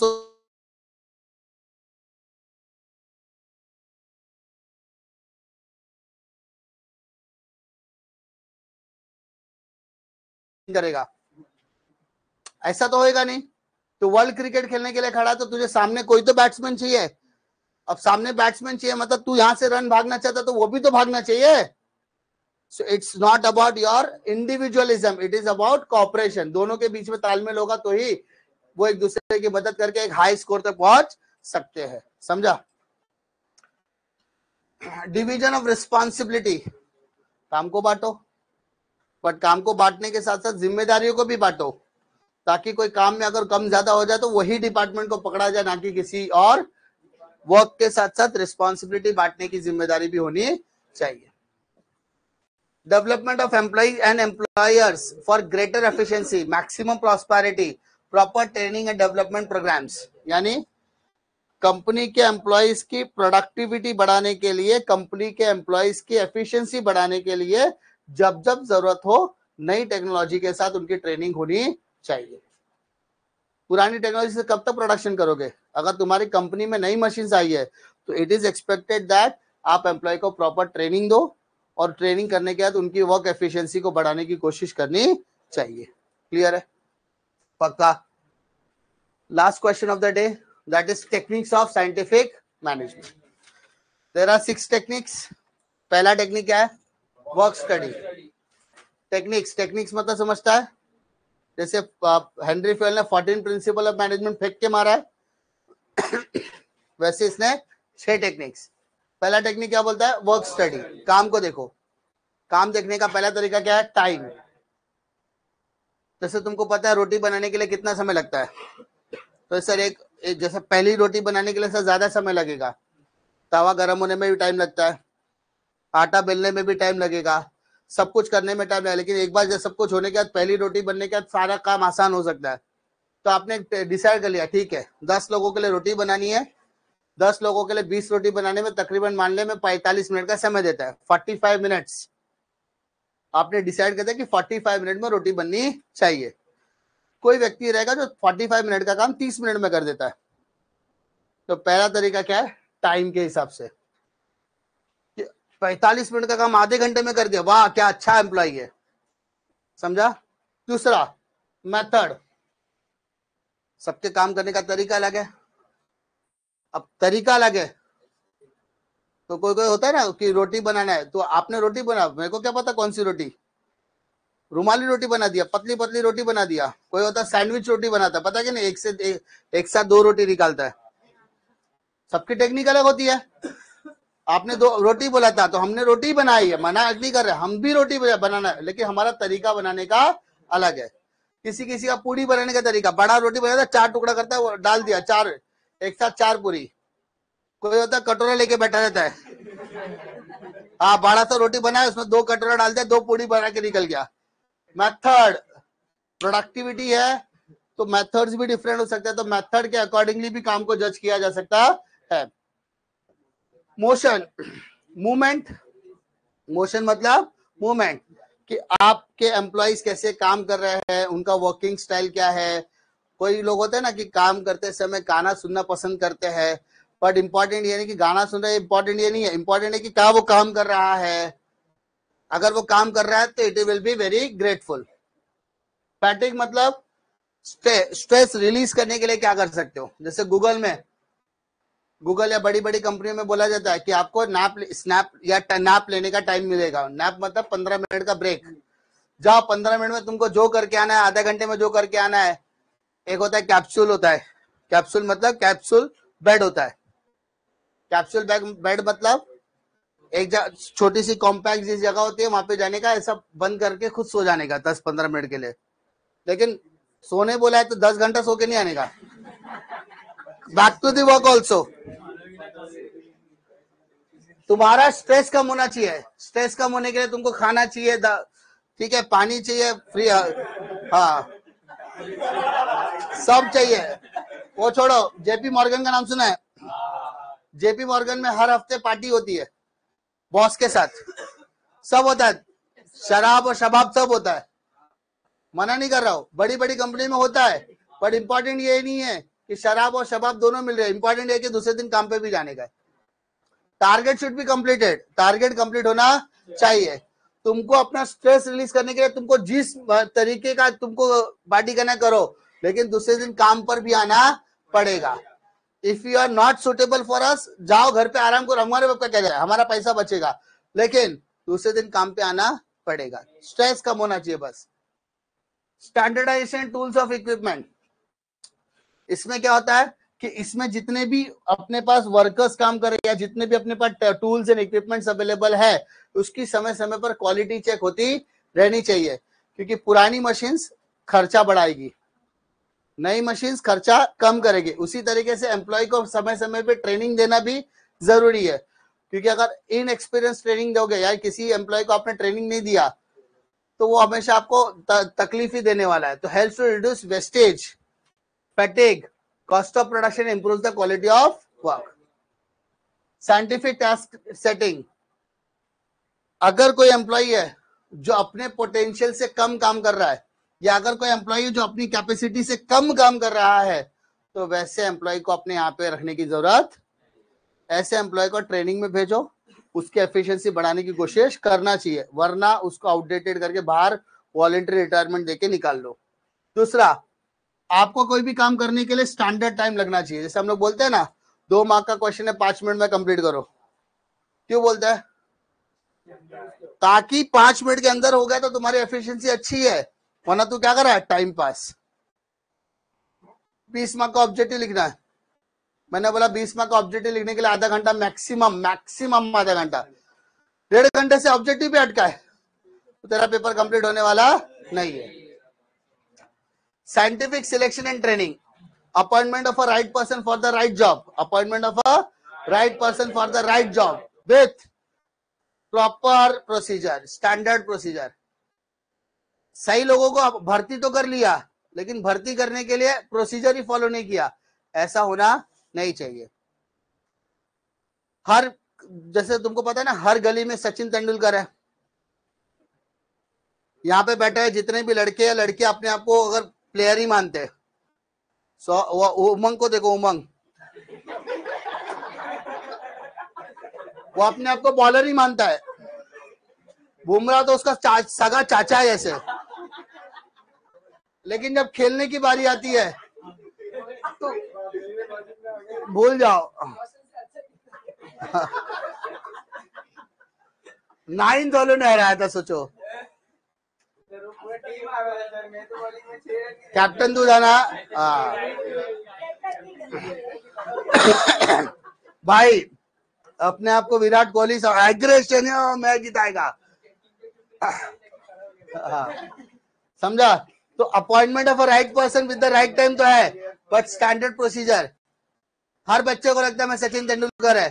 करेगा, ऐसा तो होएगा नहीं। तो वर्ल्ड क्रिकेट खेलने के लिए खड़ा तो तुझे सामने कोई तो बैट्समैन चाहिए। अब सामने बैट्समैन चाहिए मतलब तू यहां से रन भागना चाहता तो वो भी तो भागना चाहिए। So it's not about your individualism, it is about cooperation. दोनों के बीच में तालमेल होगा तो ही वो एक दूसरे की मदद करके एक हाई स्कोर तक पहुंच सकते हैं। समझा? डिवीजन ऑफ रिस्पॉन्सिबिलिटी, काम को बांटो, बट काम को बांटने के साथ साथ जिम्मेदारियों को भी बांटो, ताकि कोई काम में अगर कम ज्यादा हो जाए तो वही डिपार्टमेंट को पकड़ा जाए, ना कि किसी और। वर्क के साथ साथ रिस्पॉन्सिबिलिटी बांटने की जिम्मेदारी भी होनी चाहिए। Development of employees and employers for greater efficiency, maximum prosperity, proper training and development programs, यानी कंपनी के एम्प्लॉइज की प्रोडक्टिविटी बढ़ाने के लिए, कंपनी के एम्प्लॉइज की एफिशिएंसी बढ़ाने के लिए जब जब जरूरत हो नई टेक्नोलॉजी के साथ उनकी ट्रेनिंग होनी चाहिए। पुरानी टेक्नोलॉजी से कब तक प्रोडक्शन करोगे? अगर तुम्हारी कंपनी में नई मशीन आई है तो इट इज एक्सपेक्टेड दैट आप एम्प्लॉय को प्रॉपर ट्रेनिंग दो, और ट्रेनिंग करने के बाद उनकी वर्क एफिशिएंसी को बढ़ाने की कोशिश करनी चाहिए। क्लियर है? पक्का? Last question of the day, that is techniques of scientific management. There are 6 techniques. पहला टेक्निक क्या है? Work study. टेक्निक्स मतलब समझता है? जैसे हेनरी फेल ने 14 प्रिंसिपल ऑफ मैनेजमेंट फेंक के मारा है वैसे इसने 6 टेक्निक्स। पहला टेक्निक क्या बोलता है? वर्क स्टडी, काम को देखो। काम देखने का पहला तरीका क्या है? टाइम। जैसे तुमको पता है रोटी बनाने के लिए कितना समय लगता है, तो सर एक जैसे पहली रोटी बनाने के लिए सर ज्यादा समय लगेगा, तवा गर्म होने में भी टाइम लगता है, आटा बेलने में भी टाइम लगेगा, सब कुछ करने में टाइम लगेगा, लेकिन एक बार जब सब कुछ होने के बाद, पहली रोटी बनने के बाद सारा काम आसान हो सकता है। तो आपने डिसाइड कर लिया, ठीक है 10 लोगों के लिए रोटी बनानी है, 10 लोगों के लिए 20 रोटी बनाने में तकरीबन मान ले में 45 मिनट का समय देता है, 45 मिनट्स। आपने डिसाइड कर दिया कि 45 मिनट में रोटी बननी चाहिए। कोई व्यक्ति रहेगा जो 45 मिनट का काम 30 मिनट में कर देता है। तो पहला तरीका क्या है? टाइम के हिसाब से 45 मिनट का काम आधे घंटे में कर दिया, वाह क्या अच्छा एम्प्लॉय है। समझा? दूसरा मेथड, सबके काम करने का तरीका अलग है। अब तरीका अलग है तो कोई कोई होता है ना कि रोटी बनाना है, तो आपने रोटी बना, मेरे को क्या पता कौन सी रोटी, रुमाली रोटी बना दिया, पतली पतली रोटी बना दिया। कोई होता है सैंडविच रोटी बनाता है, पता कि नहीं, एक साथ 2 रोटी निकालता है। सबकी टेक्निक अलग होती है। आपने 2 रोटी बोला था तो हमने रोटी बनाई है, मना नहीं कर रहे, हम भी रोटी बनाना है, लेकिन हमारा तरीका बनाने का अलग है। किसी किसी का पूरी बनाने का तरीका, बड़ा रोटी बनाता है 4 टुकड़ा करता है, डाल दिया 4 एक साथ 4 पूरी। कोई होता है कटोरा लेके बैठा रहता है, हाँ बड़ा सा रोटी बनाया उसमें 2 कटोरा डाल दिया, 2 पूरी बना के निकल गया। मेथड, प्रोडक्टिविटी है तो मेथड्स भी डिफरेंट हो सकते हैं, तो मेथड के अकॉर्डिंगली भी काम को जज किया जा सकता है। मोशन, मूवमेंट, मोशन मतलब मूवमेंट, कि आपके एम्प्लॉइज कैसे काम कर रहे हैं, उनका वर्किंग स्टाइल क्या है। कोई लोग होते हैं ना कि काम करते समय गाना सुनना पसंद करते हैं, बट इंपॉर्टेंट ये नहीं कि गाना सुन रहे हैं, इंपॉर्टेंट ये नहीं है, इंपॉर्टेंट है कि क्या वो काम कर रहा है। अगर वो काम कर रहा है तो it will be very grateful. Fatigue मतलब स्ट्रेस रिलीज करने के लिए क्या कर सकते हो। जैसे गूगल या बड़ी बड़ी कंपनियों में बोला जाता है कि आपको स्नैप या नैप लेने का टाइम मिलेगा। नैप मतलब 15 मिनट का ब्रेक। जाओ 15 मिनट में तुमको जो करके आना है, आधा घंटे में जो करके आना है। एक होता है कैप्सूल, होता है कैप्सूल मतलब कैप्सूल बेड होता है। कैप्सूल बेड मतलब एक छोटी सी कॉम्पैक्ट जिस जगह होती है वहां पे जाने का, ऐसा बंद करके खुद सो जाने का 10-15 मिनट के लिए। लेकिन सोने बोला है तो 10 घंटा सो के नहीं आने का। Back to the work also. तुम्हारा स्ट्रेस कम होना चाहिए। स्ट्रेस कम होने के लिए तुमको खाना चाहिए, ठीक है, पानी चाहिए, फ्री, हाँ सब चाहिए। वो छोड़ो, जेपी मॉर्गन का नाम सुना है? जेपी मॉर्गन में हर हफ्ते पार्टी होती है बॉस के साथ, सब होता है, शराब और शबाब सब होता है। मना नहीं कर रहा हूं, बड़ी बड़ी कंपनी में होता है, बट इंपॉर्टेंट ये नहीं है कि शराब और शबाब दोनों मिल रहे हैं। इंपॉर्टेंट है कि दूसरे दिन काम पे भी जाने का। Target should be completed, target complete होना चाहिए। तुमको अपना स्ट्रेस रिलीज करने के लिए तुमको जिस तरीके का तुमको पार्टी करना करो, लेकिन दूसरे दिन काम पर भी आना पड़ेगा। If you are not suitable for us, जाओ घर पे आराम करो, हमारे बाप का क्या जाए, हमारा पैसा बचेगा, लेकिन दूसरे दिन काम पे आना पड़ेगा। स्ट्रेस कम होना चाहिए बस। स्टैंडर्डाइजेशन टूल्स ऑफ इक्विपमेंट, इसमें क्या होता है कि इसमें जितने भी अपने पास वर्कर्स काम कर रहे हैं, जितने भी अपने पास टूल्स एंड इक्विपमेंट्स अवेलेबल है, उसकी समय समय पर क्वालिटी चेक होती रहनी चाहिए। क्योंकि पुरानी मशीन्स खर्चा बढ़ाएगी, नई मशीन्स खर्चा कम करेगी। उसी तरीके से एम्प्लॉय को समय समय पे ट्रेनिंग देना भी जरूरी है। क्योंकि अगर इनएक्सपीरियंस ट्रेनिंग दोगे या किसी एम्प्लॉय को आपने ट्रेनिंग नहीं दिया तो वो हमेशा आपको तकलीफ ही देने वाला है। तो helps to reduce wastage, fatigue, cost of production, improves the quality of work. Scientific task setting, अगर कोई एम्प्लॉय है जो अपने पोटेंशियल से कम काम कर रहा है, या अगर कोई एम्प्लॉय जो अपनी कैपेसिटी से कम काम कर रहा है, तो वैसे एम्प्लॉय को अपने यहाँ पे रखने की जरूरत। ऐसे एम्प्लॉय को ट्रेनिंग में भेजो, उसकी एफिशिएंसी बढ़ाने की कोशिश करना चाहिए, वरना उसको आउटडेटेड करके बाहर वॉलंटरी रिटायरमेंट देके निकाल लो। दूसरा, आपको कोई भी काम करने के लिए स्टैंडर्ड टाइम लगना चाहिए। जैसे हम लोग बोलते हैं ना, 2 मार्क का क्वेश्चन है, 5 मिनट में कंप्लीट करो। क्यों बोलते हैं? ताकि 5 मिनट के अंदर हो गया तो तुम्हारी एफिशिएंसी अच्छी है, वरना तू क्या कर रहा है, टाइम पास। 20 मार्क का ऑब्जेक्टिव लिखना है, मैंने बोला 20 मार्क का ऑब्जेक्टिव लिखने के लिए आधा घंटा मैक्सिमम आधा घंटा, 1.5 घंटे से ऑब्जेक्टिव भी अटका है तो तेरा पेपर कंप्लीट होने वाला नहीं है। Scientific selection and training, appointment of a right person for the right job, appointment of a right person for the right job with proper procedure, standard procedure। सही लोगों को भर्ती तो कर लिया, लेकिन भर्ती करने के लिए प्रोसीजर ही फॉलो नहीं किया, ऐसा होना नहीं चाहिए। हर, जैसे तुमको पता है ना, हर गली में सचिन तेंदुलकर है। यहाँ पे बैठे हैं जितने भी लड़के या लड़कियां अपने आप को अगर प्लेयर ही मानते हैं, उमंग को देखो, उमंग वो अपने आप को बॉलर ही मानता है। बुमराह तो उसका सगा चाचा है ऐसे, लेकिन जब खेलने की बारी आती है तो भूल जाओ। 9 दोनों ने हराया था, सोचो। कैप्टन तू जाना भाई, अपने आप को विराट कोहली एग्रेशन मैच जिताएगा, समझा? तो appointment of a right person with the right time तो है, बट स्टैंडर्ड प्रोसीजर। हर बच्चे को लगता है मैं सचिन तेंदुलकर है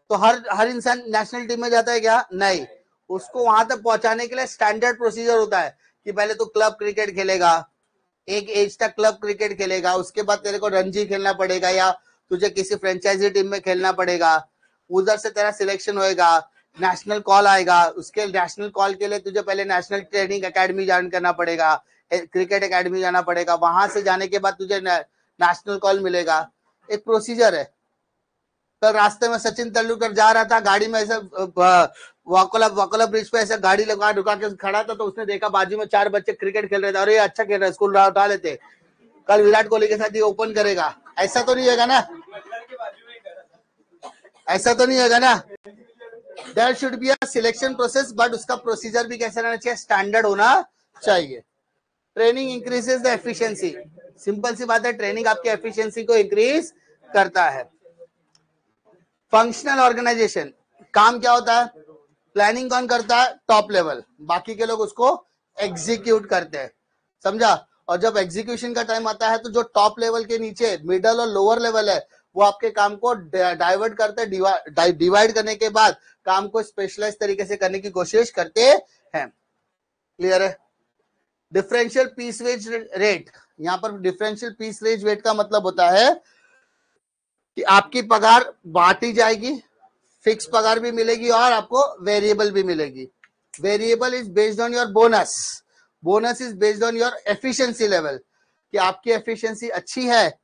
तो हर इंसान नेशनल टीम में जाता है क्या? नहीं। उसको वहां तक पहुंचाने के लिए स्टैंडर्ड प्रोसीजर होता है कि पहले तो क्लब क्रिकेट खेलेगा, एक एज तक क्लब क्रिकेट खेलेगा, उसके बाद तेरे को रणजी खेलना पड़ेगा या तुझे किसी फ्रेंचाइजी टीम में खेलना पड़ेगा, उधर से तेरा सिलेक्शन होएगा, नेशनल कॉल आएगा, उसके नेशनल कॉल के लिए तुझे पहले नेशनल ट्रेनिंग एकेडमी ज्वाइन करना पड़ेगा, क्रिकेट एकेडमी जाना पड़ेगा, वहां से जाने के बाद तुझे नेशनल कॉल मिलेगा। एक प्रोसीजर है। कल रास्ते में सचिन तेंदुलकर जा रहा था, गाड़ी में ऐसा वाकोला ब्रिज पे ऐसा गाड़ी लगा रुका के खड़ा था, तो उसने देखा बाजू में 4 बच्चे क्रिकेट खेल रहे थे, अरे अच्छा खेल रहा है, स्कूल उठा लेते, कल विराट कोहली के साथ ये ओपन करेगा। ऐसा तो नहीं होगा ना, ऐसा तो नहीं होगा ना। There should be a selection process, but उसका प्रोसीजर भी कैसा रहना चाहिए, स्टैंडर्ड होना चाहिए। Training increases the efficiency, simple सी बात है, ट्रेनिंग आपकी एफिशिएंसी को इंक्रीज करता है। फंक्शनल ऑर्गेनाइजेशन, काम क्या होता है, प्लानिंग कौन करता है, टॉप लेवल, बाकी के लोग उसको एग्जीक्यूट करते हैं, समझा। और जब एग्जीक्यूशन का टाइम आता है तो जो टॉप लेवल के नीचे मिडल और लोअर लेवल है वो आपके काम को डाइवर्ट करते हैं, डिवाइड करने के बाद काम को स्पेशलाइज तरीके से करने की कोशिश करते हैं। क्लियर है। डिफरेंशियल पीस वेज रेट, यहाँ पर डिफरेंशियल पीस वेज रेट का मतलब होता है कि आपकी पगार बांटी जाएगी, फिक्स पगार भी मिलेगी और आपको वेरिएबल भी मिलेगी। Variable is based on your bonus, bonus is based on your efficiency level, कि आपकी एफिशिएंसी अच्छी है,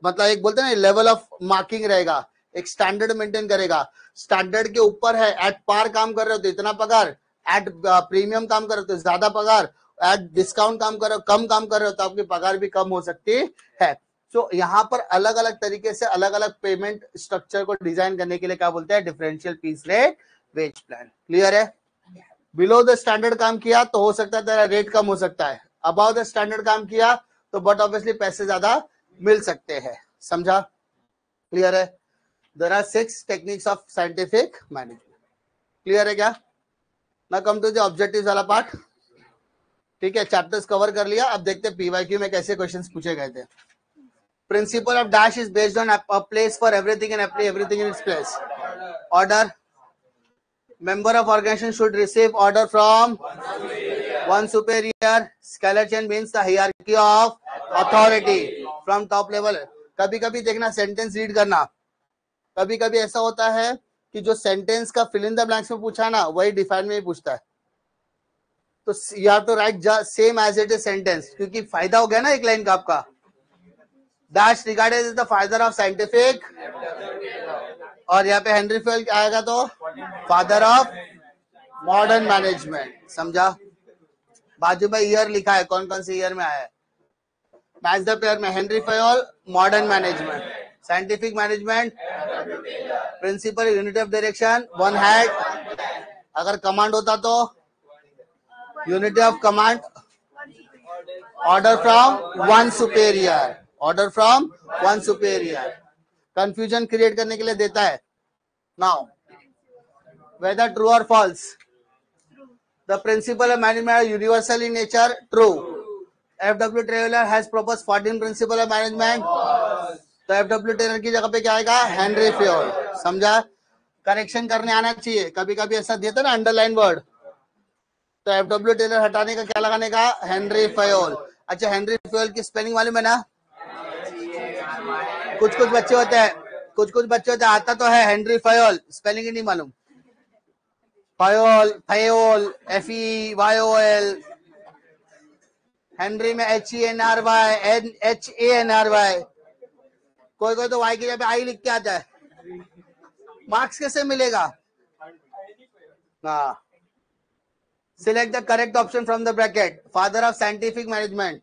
मतलब एक बोलते हैं ना लेवल ऑफ मार्किंग रहेगा, एक स्टैंडर्ड मेंटेन करेगा, स्टैंडर्ड के ऊपर है, एट पार काम कर रहे हो तो इतना पगार, एट प्रीमियम काम कर रहे हो तो ज्यादा पगार, एट डिस्काउंट काम कर रहे हो, कम काम कर रहे हो तो आपकी पगार भी कम हो सकती है। तो यहाँ पर अलग अलग तरीके से अलग अलग पेमेंट स्ट्रक्चर को डिजाइन करने के लिए क्या बोलते हैं, differential piece rate wage plan. Clear है। बिलो द स्टैंडर्ड काम किया तो हो सकता है तेरा रेट कम हो सकता है, अबव द स्टैंडर्ड काम किया तो बट ऑब्वियसली पैसे ज्यादा मिल सकते हैं, समझा। क्लियर है। There are 6 techniques of scientific management. Clear है क्या। ना कम टू द ऑब्जेक्टिव्स वाला पार्ट, ठीक है, चैप्टर्स कवर कर लिया। अब देखते हैं पीवाईक्यू में कैसे क्वेश्चंस पूछे गए थे। Principle of dash is based on a place for everything and everything in its place. Order, member of organization should receive order from one superior. Skeleton means the hierarchy of authority from top level. कभी कभी देखना sentence read करना, कभी कभी ऐसा होता है कि जो सेंटेंस का फिल इन द ब्लैंक्स में पूछा ना वही डिफाइन में ही पूछता है, तो you have to write same as it is sentence, क्योंकि फायदा हो गया ना एक लाइन का आपका। Dash regarded as the father of scientific, और यहाँ पे हेनरी फेयल आएगा तो फादर ऑफ मॉडर्न मैनेजमेंट, समझा। बाजू में ईयर लिखा है, कौन कौन से ईयर में आया है, मैच द पेयर में Henri Fayol modern management, scientific management principle unit of direction one head, अगर कमांड होता तो unity of command, order from one superior, order from one superior, confusion create करने के लिए देता है। Now whether true or false, the principle of management are universal in nature, true. F.W. Taylor has proposed 14 principle of management, तो F.W. Taylor की जगह पे क्या आएगा, हेनरी फेयल, समझा। करेक्शन करने आना चाहिए, कभी कभी ऐसा देता ना अंडरलाइन वर्ड, तो F.W. टेलर हटाने का क्या लगाने का, हेनरी फेयल। अच्छा, हेनरी फेयल की स्पेलिंग मालूम है ना, कुछ कुछ बच्चे होते हैं, आता तो है हेनरी फेयल, स्पेलिंग ही नहीं मालूम, फायोल FEYOL, हेनरी में HENRY, कोई तो वाई की जगह पे आई लिख के आता है, मार्क्स कैसे मिलेगा। हाँ, select the correct option from the bracket, father of scientific management,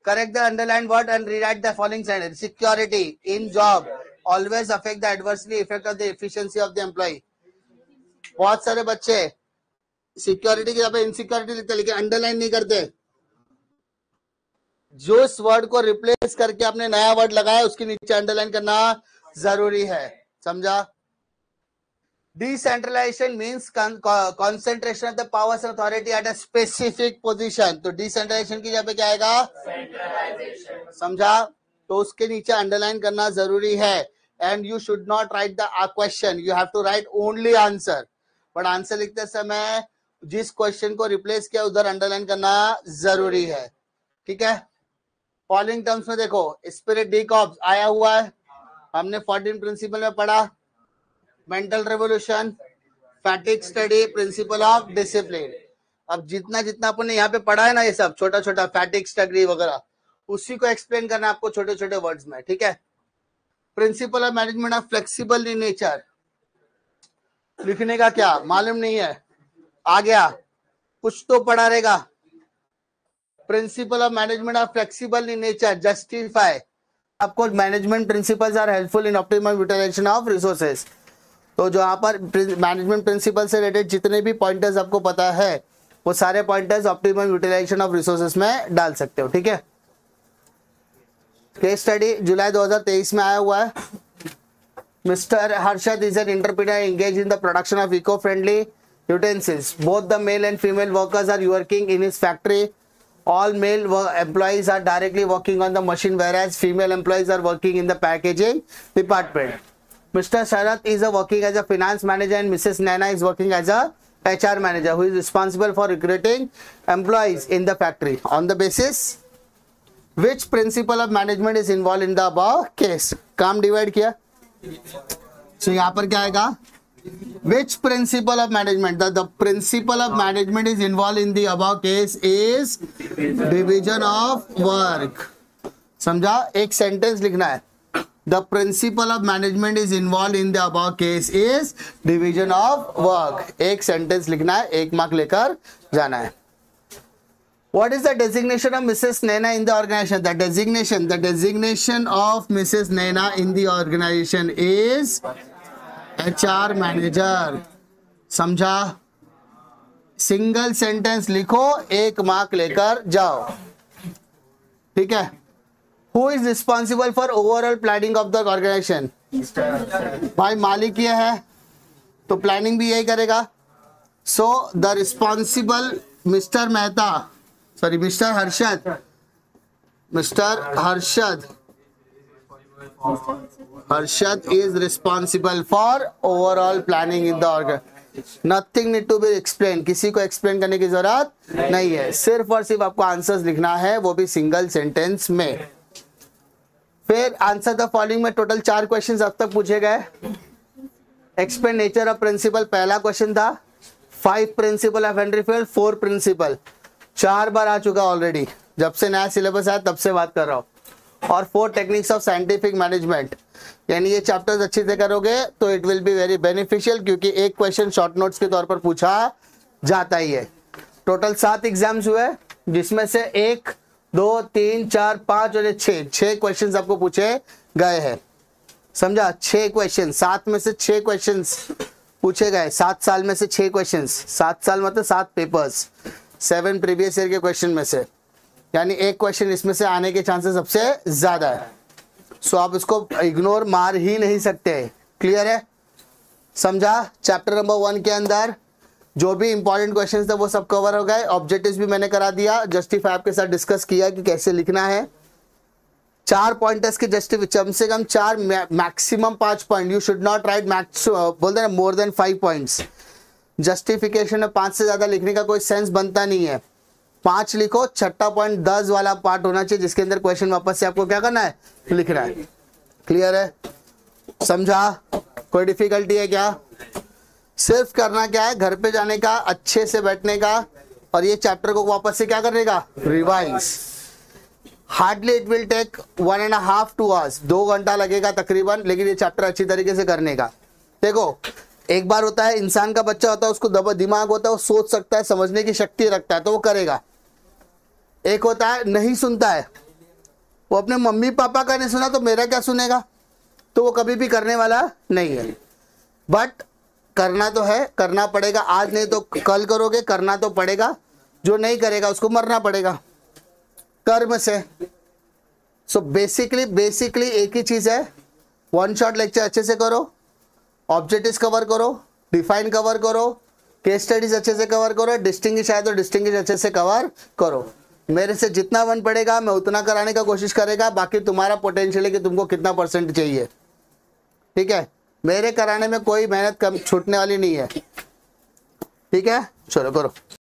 correct the underlined word and rewrite the following sentence. Security in job always affect the adversely effect of the efficiency of the employee. बहुत सारे बच्चे security की जगह पे insecurity लिखते लेकिन underline नहीं करते, जो इस वर्ड को रिप्लेस करके आपने नया वर्ड लगाया उसके नीचे अंडरलाइन करना जरूरी है, समझा। Decentralization means concentration of the powers and authority at a specific position. तो decentralization की जगह पे क्या आएगा, समझा। तो उसके नीचे अंडरलाइन करना जरूरी है। And you should not write the question, you have to write only answer. But answer लिखते समय जिस क्वेश्चन को रिप्लेस किया उधर अंडरलाइन करना जरूरी है, ठीक है। फॉलोइंग टर्म्स में देखो, स्पिरिट डी कॉर्प्स आया हुआ है, हमने 14 प्रिंसिपल में पढ़ा, mental revolution, फैटिक study, principle of discipline. अब जितना जितना अपन ने यहाँ पे पढ़ा है ना ये सब छोटा छोटा फैटिक स्टडी वगैरह, उसी को एक्सप्लेन करना आपको छोटे छोटे वर्ड्स में, ठीक है। Principal of management of flexible in nature, लिखने का क्या मालूम नहीं है, आ गया कुछ तो पढ़ा रहेगा। Principle of management of flexible in nature, justify. आपको management principles are helpful in optimum utilisation of resources. तो जो यहाँ पर मैनेजमेंट प्रिंसिपल से रिलेटेड जितने भी पॉइंटर्स आपको पता है वो सारे pointers optimum utilisation of resources में डाल सकते हो, ठीक है। केस स्टडी जुलाई 2023 में आया हुआ है। Mister Harshad is an entrepreneur engage in the production of eco friendly utensils. Both the male and female workers are working in his factory. All male employees are directly working on the machine, whereas female employees are working in the packaging department. Mr. Sharath is working as a finance manager and Mrs. Naina is working as a HR manager who is responsible for recruiting employees in the factory. On the basis, which principle of management is involved in the above case? काम divide किया, so यहाँ पर क्या आएगा? Which principle of management? The principle of management is involved in the above case is division of work. समझा? एक sentence लिखना है। The principle of management is involved in the above case is division of work. एक sentence लिखना है, एक mark लेकर जाना है। What is the designation of Mrs. Naina in the organization? The designation of Mrs. Naina in the organization is HR manager. समझा? Single sentence लिखो, एक मार्क लेकर जाओ, ठीक है। Who is responsible for overall planning of the organization? भाई मालिक ये है तो प्लानिंग भी यही करेगा। So the responsible mister Mehta, sorry mister Harshad is responsible for overall planning in the organ. Nothing need to be explained. किसी को एक्सप्लेन करने की जरूरत नहीं है, सिर्फ और सिर्फ आपको आंसर्स लिखना है, वो भी सिंगल सेंटेंस में। फिर आंसर द फॉलोइंग में टोटल 4 क्वेश्चंस अब तक पूछे गए। एक्सप्लेन नेचर ऑफ प्रिंसिपल पहला क्वेश्चन था। 5 principle of Henri Fayol, 4 principle 4 बार आ चुका ऑलरेडी, जब से नया सिलेबस आया तब से बात कर रहा हूँ। और 4 टेक्निक्स ऑफ साइंटिफिक मैनेजमेंट, यानी ये चैप्टर्स अच्छे से करोगे तो it will be very beneficial, क्योंकि एक क्वेश्चन शॉर्ट नोट्स के तौर पर पूछा जाता ही है। टोटल 7 एग्जाम्स हुए, जिसमें से 1, 2, 3, 4, 5 और 6 क्वेश्चंस आपको पूछे गए हैं। समझा? 6 क्वेश्चन, 7 में से 6 क्वेश्चंस पूछे गए। 7 साल में से 6 क्वेश्चंस, 7 साल मतलब 7 पेपर्स, 7 प्रीवियस ईयर के क्वेश्चन में से, यानी एक क्वेश्चन इसमें से आने के चांसेस सबसे ज्यादा है। सो आप इसको इग्नोर मार ही नहीं सकते। क्लियर है? समझा? चैप्टर नंबर 1 के अंदर जो भी इंपॉर्टेंट क्वेश्चंस थे वो सब कवर हो गए। ऑब्जेक्टिव्स भी मैंने करा दिया, जस्टिफाई आपके साथ डिस्कस किया कि कैसे लिखना है। 4 पॉइंटर्स के जस्टिफाई, कम से कम 4, maximum 5 point. You should not right max बोलते हैं मोर देन 5 पॉइंट्स। जस्टिफिकेशन में 5 से ज्यादा लिखने का कोई सेंस बनता नहीं है। 5 लिखो, 6ठा पॉइंट 10 वाला पार्ट होना चाहिए, जिसके अंदर क्वेश्चन वापस से आपको क्या करना है, लिखना है। क्लियर है? समझा? कोई डिफिकल्टी है क्या? सिर्फ करना क्या है, घर पे जाने का, अच्छे से बैठने का और ये चैप्टर को वापस से क्या करने का, revise. Hardly it will take 1.5 to 2 hours, 2 घंटा लगेगा तकरीबन, लेकिन ये चैप्टर अच्छी तरीके से करने का। देखो, एक बार होता है इंसान का बच्चा होता है, उसको दिमाग होता है, वो सोच सकता है, समझने की शक्ति रखता है, तो वो करेगा। एक होता है नहीं सुनता है, वो अपने मम्मी पापा का नहीं सुना तो मेरा क्या सुनेगा, तो वो कभी भी करने वाला नहीं है। बट करना तो है, करना पड़ेगा। आज नहीं तो कल करोगे, करना तो पड़ेगा। जो नहीं करेगा उसको मरना पड़ेगा कर्म से। सो बेसिकली एक ही चीज है, 1 शॉट लेक्चर अच्छे से करो, ऑब्जेक्टिव्स कवर करो, डिफाइन कवर करो, केस स्टडीज अच्छे से कवर करो, डिस्टिंग्विश है तो डिस्टिंग्विश अच्छे से कवर करो। मेरे से जितना 1 पड़ेगा मैं उतना कराने का कोशिश करेगा, बाकी तुम्हारा पोटेंशियल है कि तुमको कितना % चाहिए। ठीक है? मेरे कराने में कोई मेहनत कम छूटने वाली नहीं है। ठीक है? चलो करो।